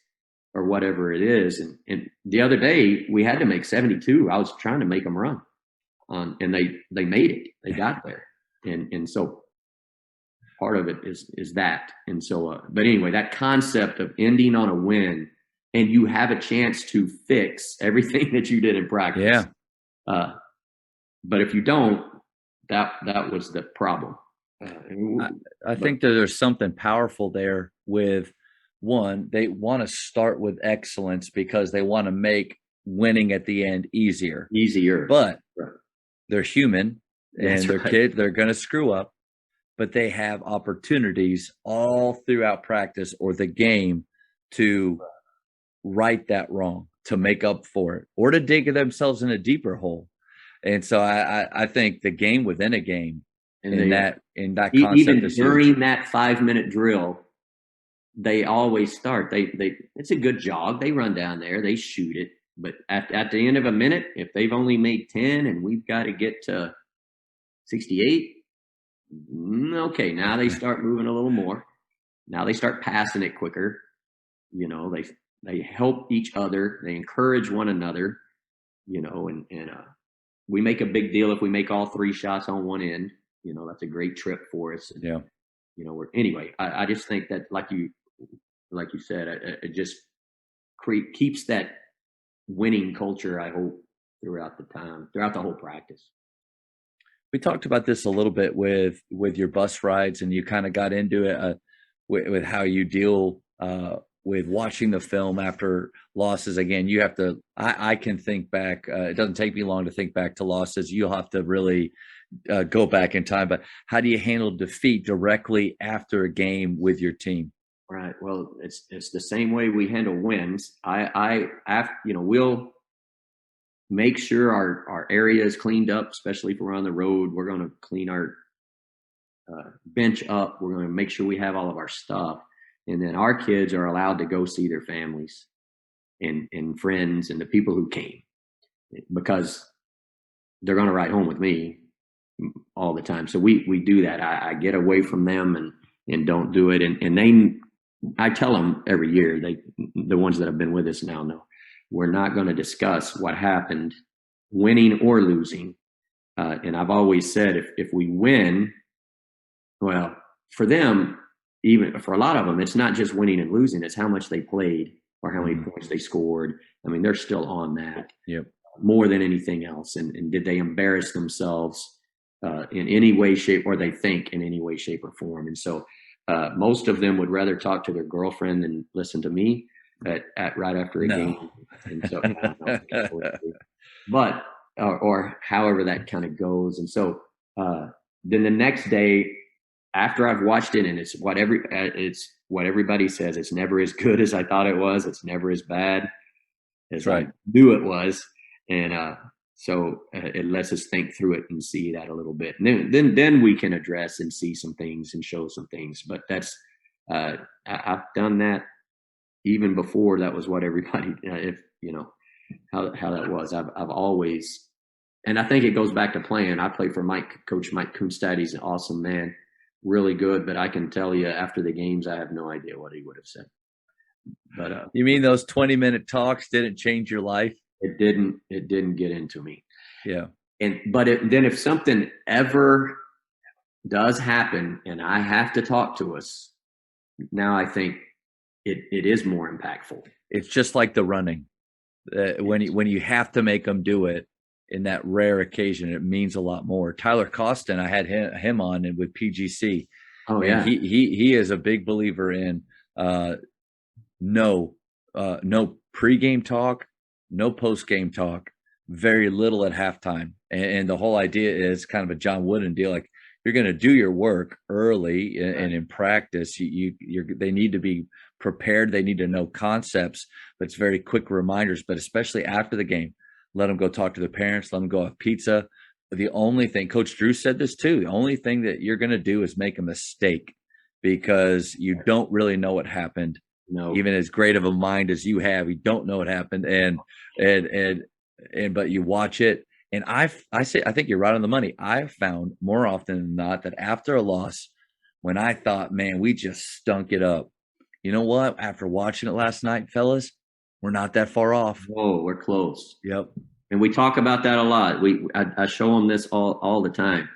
or whatever it is. And the other day we had to make 72. I was trying to make them run and they made it. They got there. And so part of it is that. And so, but anyway, that concept of ending on a win, and you have a chance to fix everything that you did in practice. Yeah. But if you don't, that was the problem. I think that there's something powerful there with one, they want to start with excellence because they want to make winning at the end easier. But right. They're human and they're right. kids, they're going to screw up, but they have opportunities all throughout practice or the game to right that wrong, to make up for it, or to dig themselves in a deeper hole. And so I think the game within a game, and in that concept, even during that 5-minute drill, they always start. It's a good jog. They run down there, they shoot it, but at the end of a minute, if they've only made 10 and we've got to get to 68, okay, now they start moving a little more. Now they start passing it quicker. They help each other. They encourage one another. And we make a big deal if we make all 3 shots on one end. That's a great trip for us. Yeah. Anyway, I just think that, like you said, it just keeps that winning culture, I hope, throughout the whole practice. We talked about this a little bit with your bus rides, and you kind of got into it with how you deal with watching the film after losses. Again, you have to, I can think back. It doesn't take me long to think back to losses. You'll have to really go back in time. But how do you handle defeat directly after a game with your team? Right. Well, it's the same way we handle wins. We'll make sure our area is cleaned up, especially if we're on the road. We're going to clean our bench up. We're going to make sure we have all of our stuff. And then our kids are allowed to go see their families and friends and the people who came, because they're going to ride home with me all the time. So we do that. I get away from them and don't do it. And I tell them every year, the ones that have been with us now know, we're not going to discuss what happened, winning or losing. And I've always said, if we win, well, for them, even for a lot of them, it's not just winning and losing, it's how much they played or how many points they scored. I mean, they're still on that. Yep. More than anything else. And did they embarrass themselves in any way, shape, or they think in any way, shape, or form? And so most of them would rather talk to their girlfriend than listen to me at right after a game. And so, but or however that kind of goes. And so then the next day, after I've watched it, and it's what everybody says, it's never as good as I thought it was. It's never as bad as I knew it was. And so it lets us think through it and see that a little bit. And then we can address and see some things and show some things. But that's I've done that even before that was what everybody, how that was. I've always, and I think it goes back to playing. I played for Coach Mike Kunstad. He's an awesome man. Really good, but I can tell you after the games, I have no idea what he would have said. But you mean those 20-minute talks didn't change your life? It didn't get into me. Yeah. But then if something ever does happen and I have to talk to us, now I think it is more impactful. It's just like the running. When you have to make them do it, in that rare occasion, it means a lot more. Tyler Costin, I had him on and with PGC. Oh yeah, he is a big believer in no pregame talk, no postgame talk, very little at halftime, and the whole idea is kind of a John Wooden deal. Like, you're going to do your work early and in practice. They need to be prepared. They need to know concepts, but it's very quick reminders. But especially after the game, let them go talk to their parents, let them go have pizza. The only thing, Coach Drew said this too, the only thing that you're going to do is make a mistake, because you don't really know what happened. No. Even as great of a mind as you have, you don't know what happened. But you watch it. And I think you're right on the money. I've found more often than not that after a loss, when I thought, man, we just stunk it up. You know what? After watching it last night, fellas, we're not that far off. Whoa, we're close. Yep. And we talk about that a lot. I show them this all the time.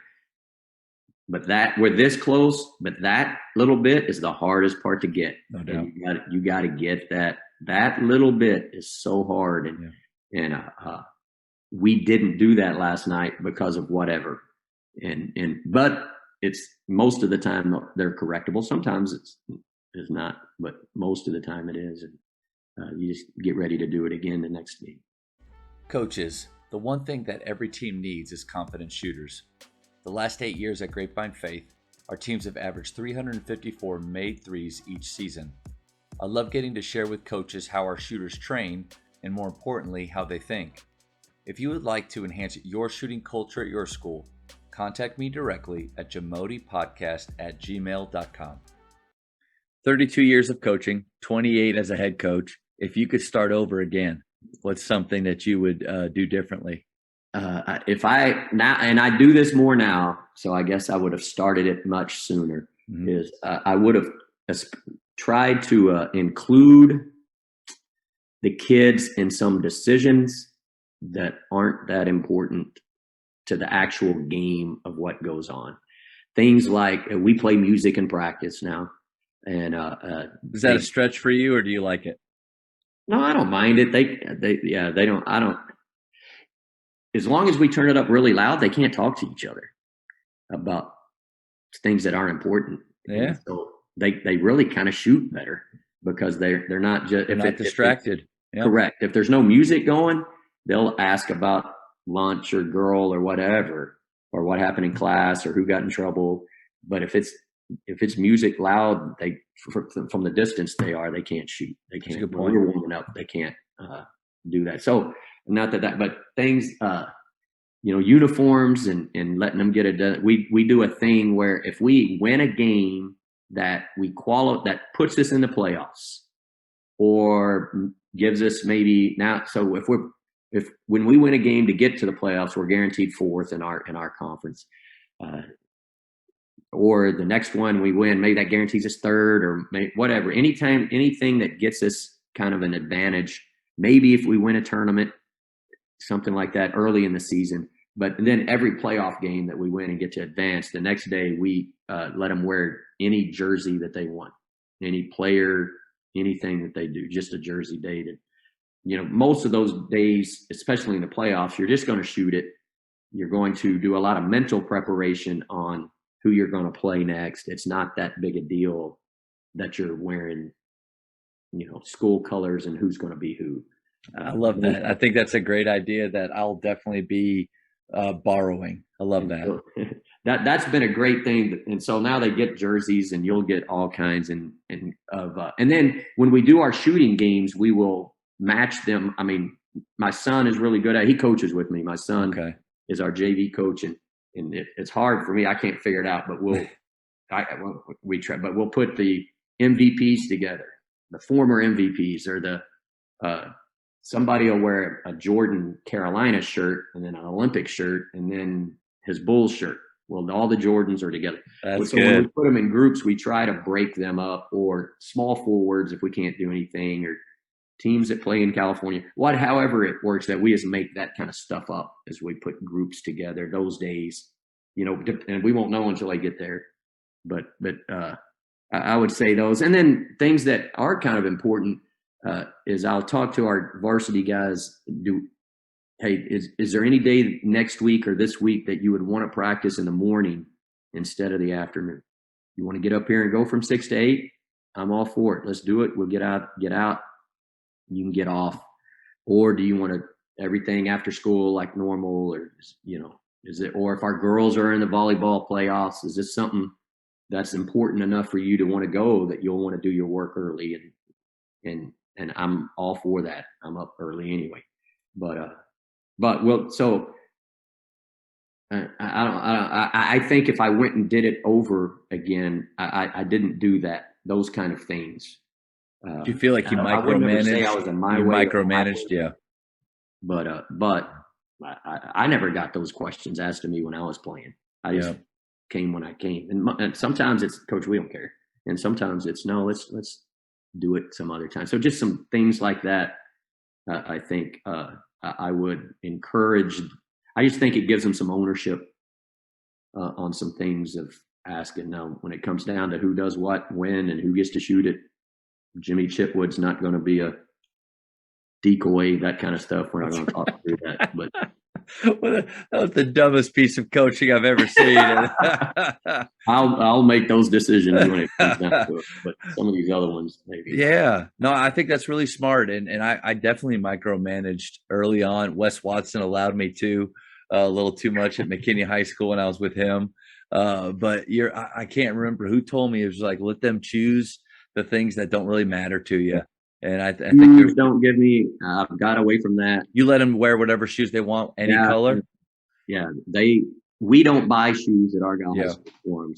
but that we're this close, but that little bit is the hardest part to get. No doubt. And you got to get that little bit is so hard. And we didn't do that last night because of whatever. But it's most of the time they're correctable. Sometimes it's not, but most of the time it is. And you just get ready to do it again the next game. Coaches, the one thing that every team needs is confident shooters. The last 8 years at Grapevine Faith, our teams have averaged 354 made threes each season. I love getting to share with coaches how our shooters train and, more importantly, how they think. If you would like to enhance your shooting culture at your school, contact me directly at jamodipodcast@gmail.com. 32 years of coaching, 28 as a head coach. If you could start over again, what's something that you would do differently? If I now, and I do this more now, so I guess I would have started it much sooner. Is I would have tried to include the kids in some decisions that aren't that important to the actual game of what goes on. Things like we play music in practice now, and is that a stretch for you, or do you like it? No, I don't mind it. They don't. I don't. As long as we turn it up really loud, they can't talk to each other about things that aren't important. Yeah. And so they really kind of shoot better because they're not just distracted. Correct. If there's no music going, they'll ask about lunch or girl or whatever, or what happened in class or who got in trouble. But if it's music loud, from the distance they can't shoot. They can't. When we're warming up, they can't do that. So not that, but things, uniforms and letting them get it done. We do a thing where if we win a game that that puts us in the playoffs or gives us maybe now. So when we win a game to get to the playoffs, we're guaranteed fourth in our conference. Or the next one we win, maybe that guarantees us third or whatever. Anything that gets us kind of an advantage. Maybe if we win a tournament, something like that early in the season. But then every playoff game that we win and get to advance, the next day we let them wear any jersey that they want, any player, anything that they do, just a jersey day. Most of those days, especially in the playoffs, you're just going to shoot it. You're going to do a lot of mental preparation on who you're going to play next. It's not that big a deal that you're wearing, school colors and who's going to be who. I love that. I think that's a great idea that I'll definitely be borrowing. I love that. So, that's been a great thing. And so now they get jerseys and you'll get all kinds and then when we do our shooting games, we will match them. I mean, my son is really good he coaches with me. My son is our JV coach and it's hard for me. I can't figure it out, but we try, but we'll put the MVPs together, the former MVPs or the, somebody will wear a Jordan Carolina shirt and then an Olympic shirt and then his Bulls shirt. Well, all the Jordans are together. That's so good. When we put them in groups, we try to break them up, or small forwards if we can't do anything, or teams that play in California. However it works, that we just make that kind of stuff up as we put groups together those days, and we won't know until they get there. But I would say those. And then things that are kind of important is I'll talk to our varsity guys. Is there any day next week or this week that you would want to practice in the morning instead of the afternoon? You want to get up here and go from 6 to 8? I'm all for it. Let's do it. We'll get out. You can get off. Or do you want everything after school like normal, or is it? Or if our girls are in the volleyball playoffs, is this something that's important enough for you to want to go that you'll want to do your work early? And I'm all for that. I'm up early anyway. I think if I went and did it over again, I didn't do that. Those kind of things. Do you feel like you micromanaged? I would never say I was in my way. Micromanaged, yeah. But I never got those questions asked of me when I was playing. I just came when I came, and sometimes it's, Coach, we don't care, and sometimes it's no, let's do it some other time. So just some things like that. I think I would encourage. I just think it gives them some ownership on some things of asking. Now, when it comes down to who does what, when, and who gets to shoot it, Jimmy Chitwood's not going to be a decoy, that kind of stuff. We're not going to talk through that. But well, that was the dumbest piece of coaching I've ever seen. I'll make those decisions when it comes down to it. But some of these other ones, maybe. Yeah, no, I think that's really smart, and I definitely micromanaged early on. Wes Watson allowed me to a little too much at McKinney High School when I was with him. But I can't remember who told me. It was like, let them choose the things that don't really matter to you. And I think don't give me. I've got away from that. You let them wear whatever shoes they want, any color. Yeah, we don't buy shoes at Argyle High School for them.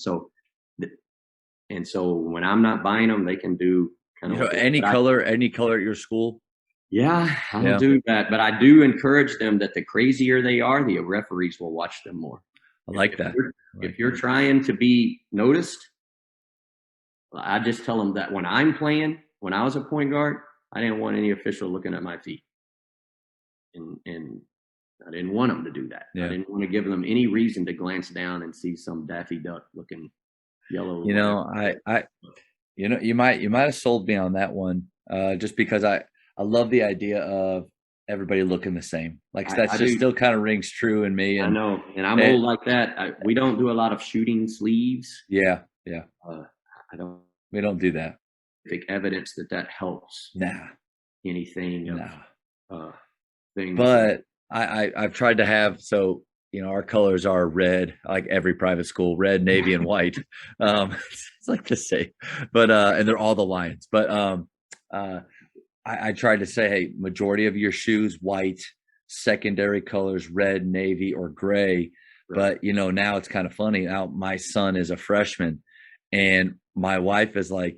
So when I'm not buying them, they can do kind of any color at your school. Yeah, I'll do that. But I do encourage them that the crazier they are, the referees will watch them more. I like that. If you're trying to be noticed, I just tell them that when I'm playing, when I was a point guard, I didn't want any official looking at my feet. And I didn't want them to do that. Yeah. I didn't want to give them any reason to glance down and see some Daffy Duck looking yellow. You might have sold me on that one, just because I love the idea of everybody looking the same. Like that still kind of rings true in me. And, I know, and I'm old like that. We don't do a lot of shooting sleeves. Yeah. We don't do that. Evidence that helps. Nah. Anything. Nah. Things. But I've tried to have, so our colors are red, like every private school, red, navy, and white. It's like the same, but and they're all the Lions. But I tried to say, hey, majority of your shoes white, secondary colors red, navy, or gray. Right. But now it's kind of funny. Now my son is a freshman, and my wife is like,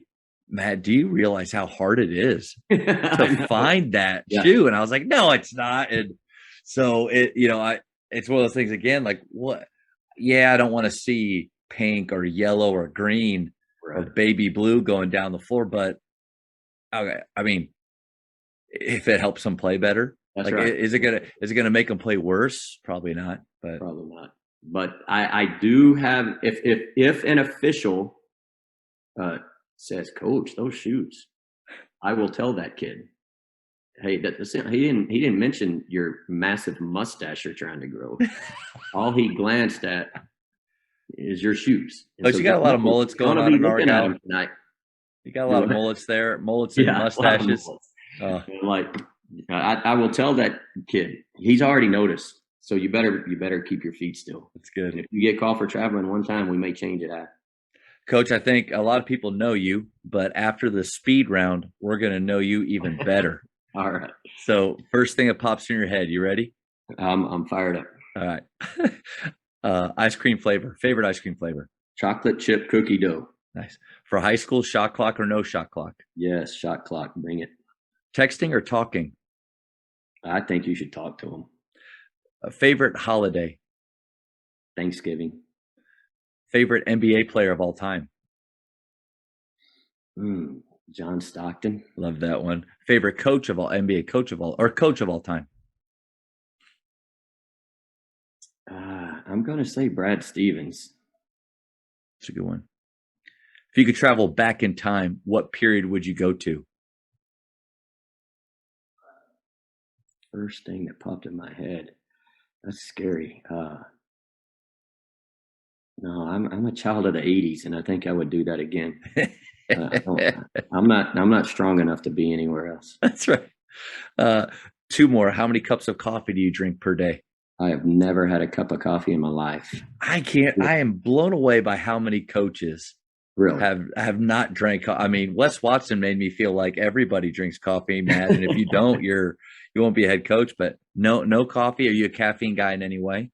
Matt, do you realize how hard it is to find that shoe? And I was like, no, it's not. And so it's one of those things again, like what? Yeah, I don't want to see pink or yellow or green or baby blue going down the floor, but okay, I mean, if it helps them play better, that's right. Is it gonna make them play worse? Probably not. But probably not. But I do have, if an official says, Coach, those shoes, I will tell that kid, hey, he didn't mention your massive mustache you're trying to grow. All he glanced at is your shoes. But you got a lot of mullets going on in Argyle tonight. You got a lot of mullets there, mullets and mustaches. I will tell that kid, he's already noticed. So you better keep your feet still. That's good. And if you get called for traveling one time, we may change it out. Coach, I think a lot of people know you, but after the speed round, we're going to know you even better. All right. So first thing that pops in your head, you ready? I'm fired up. All right. Ice cream flavor, favorite ice cream flavor? Chocolate chip cookie dough. Nice. For high school, shot clock or no shot clock? Yes, shot clock. Bring it. Texting or talking? I think you should talk to them. A favorite holiday? Thanksgiving. Favorite NBA player of all time? John Stockton. Love that one. Favorite coach of all, NBA coach of all time? I'm going to say Brad Stevens. That's a good one. If you could travel back in time, what period would you go to? First thing that popped in my head. That's scary. No, I'm a child of the 80s, and I think I would do that again. I'm not strong enough to be anywhere else. That's right. Two more. How many cups of coffee do you drink per day? I have never had a cup of coffee in my life. I am blown away by how many coaches really have not drank. I mean, Wes Watson made me feel like everybody drinks coffee, Matt. And if you don't, you won't be a head coach. But no coffee. Are you a caffeine guy in any way?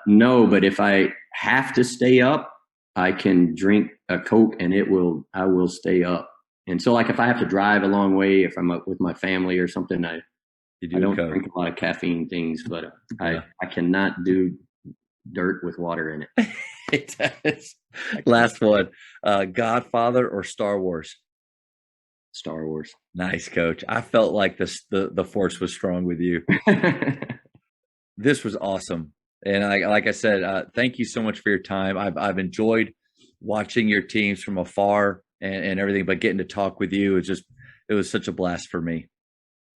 No, but if I have to stay up, I can drink a Coke and I will stay up. And so like if I have to drive a long way, if I'm up with my family or something, I don't drink a lot of caffeine things, but I cannot do dirt with water in it. It does. Last one, Godfather or Star Wars? Star Wars. Nice, Coach. I felt like the force was strong with you. This was awesome. And like I said, thank you so much for your time. I've enjoyed watching your teams from afar and everything, but getting to talk with you it was such a blast for me.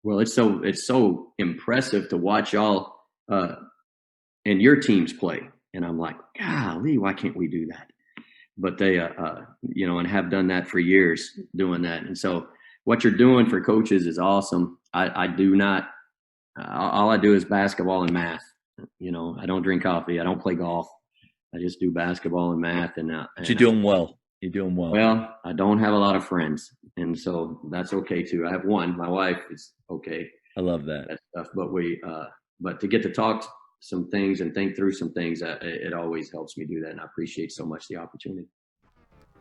Well, it's so impressive to watch y'all and your teams play, and I'm like, golly, why can't we do that? But they, and have done that for years, doing that. And so, what you're doing for coaches is awesome. I do not. All I do is basketball and math. I don't drink coffee. I don't play golf. I just do basketball and math. But you're doing well. You're doing well. Well, I don't have a lot of friends, and so that's okay too. I have one. My wife is okay. I love that stuff. But to get to talk some things and think through some things, it always helps me do that, and I appreciate so much the opportunity.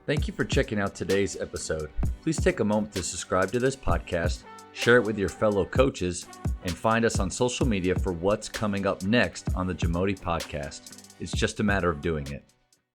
Thank you for checking out today's episode. Please take a moment to subscribe to this podcast, share it with your fellow coaches, and find us on social media for what's coming up next on the Jamodi podcast. It's just a matter of doing it.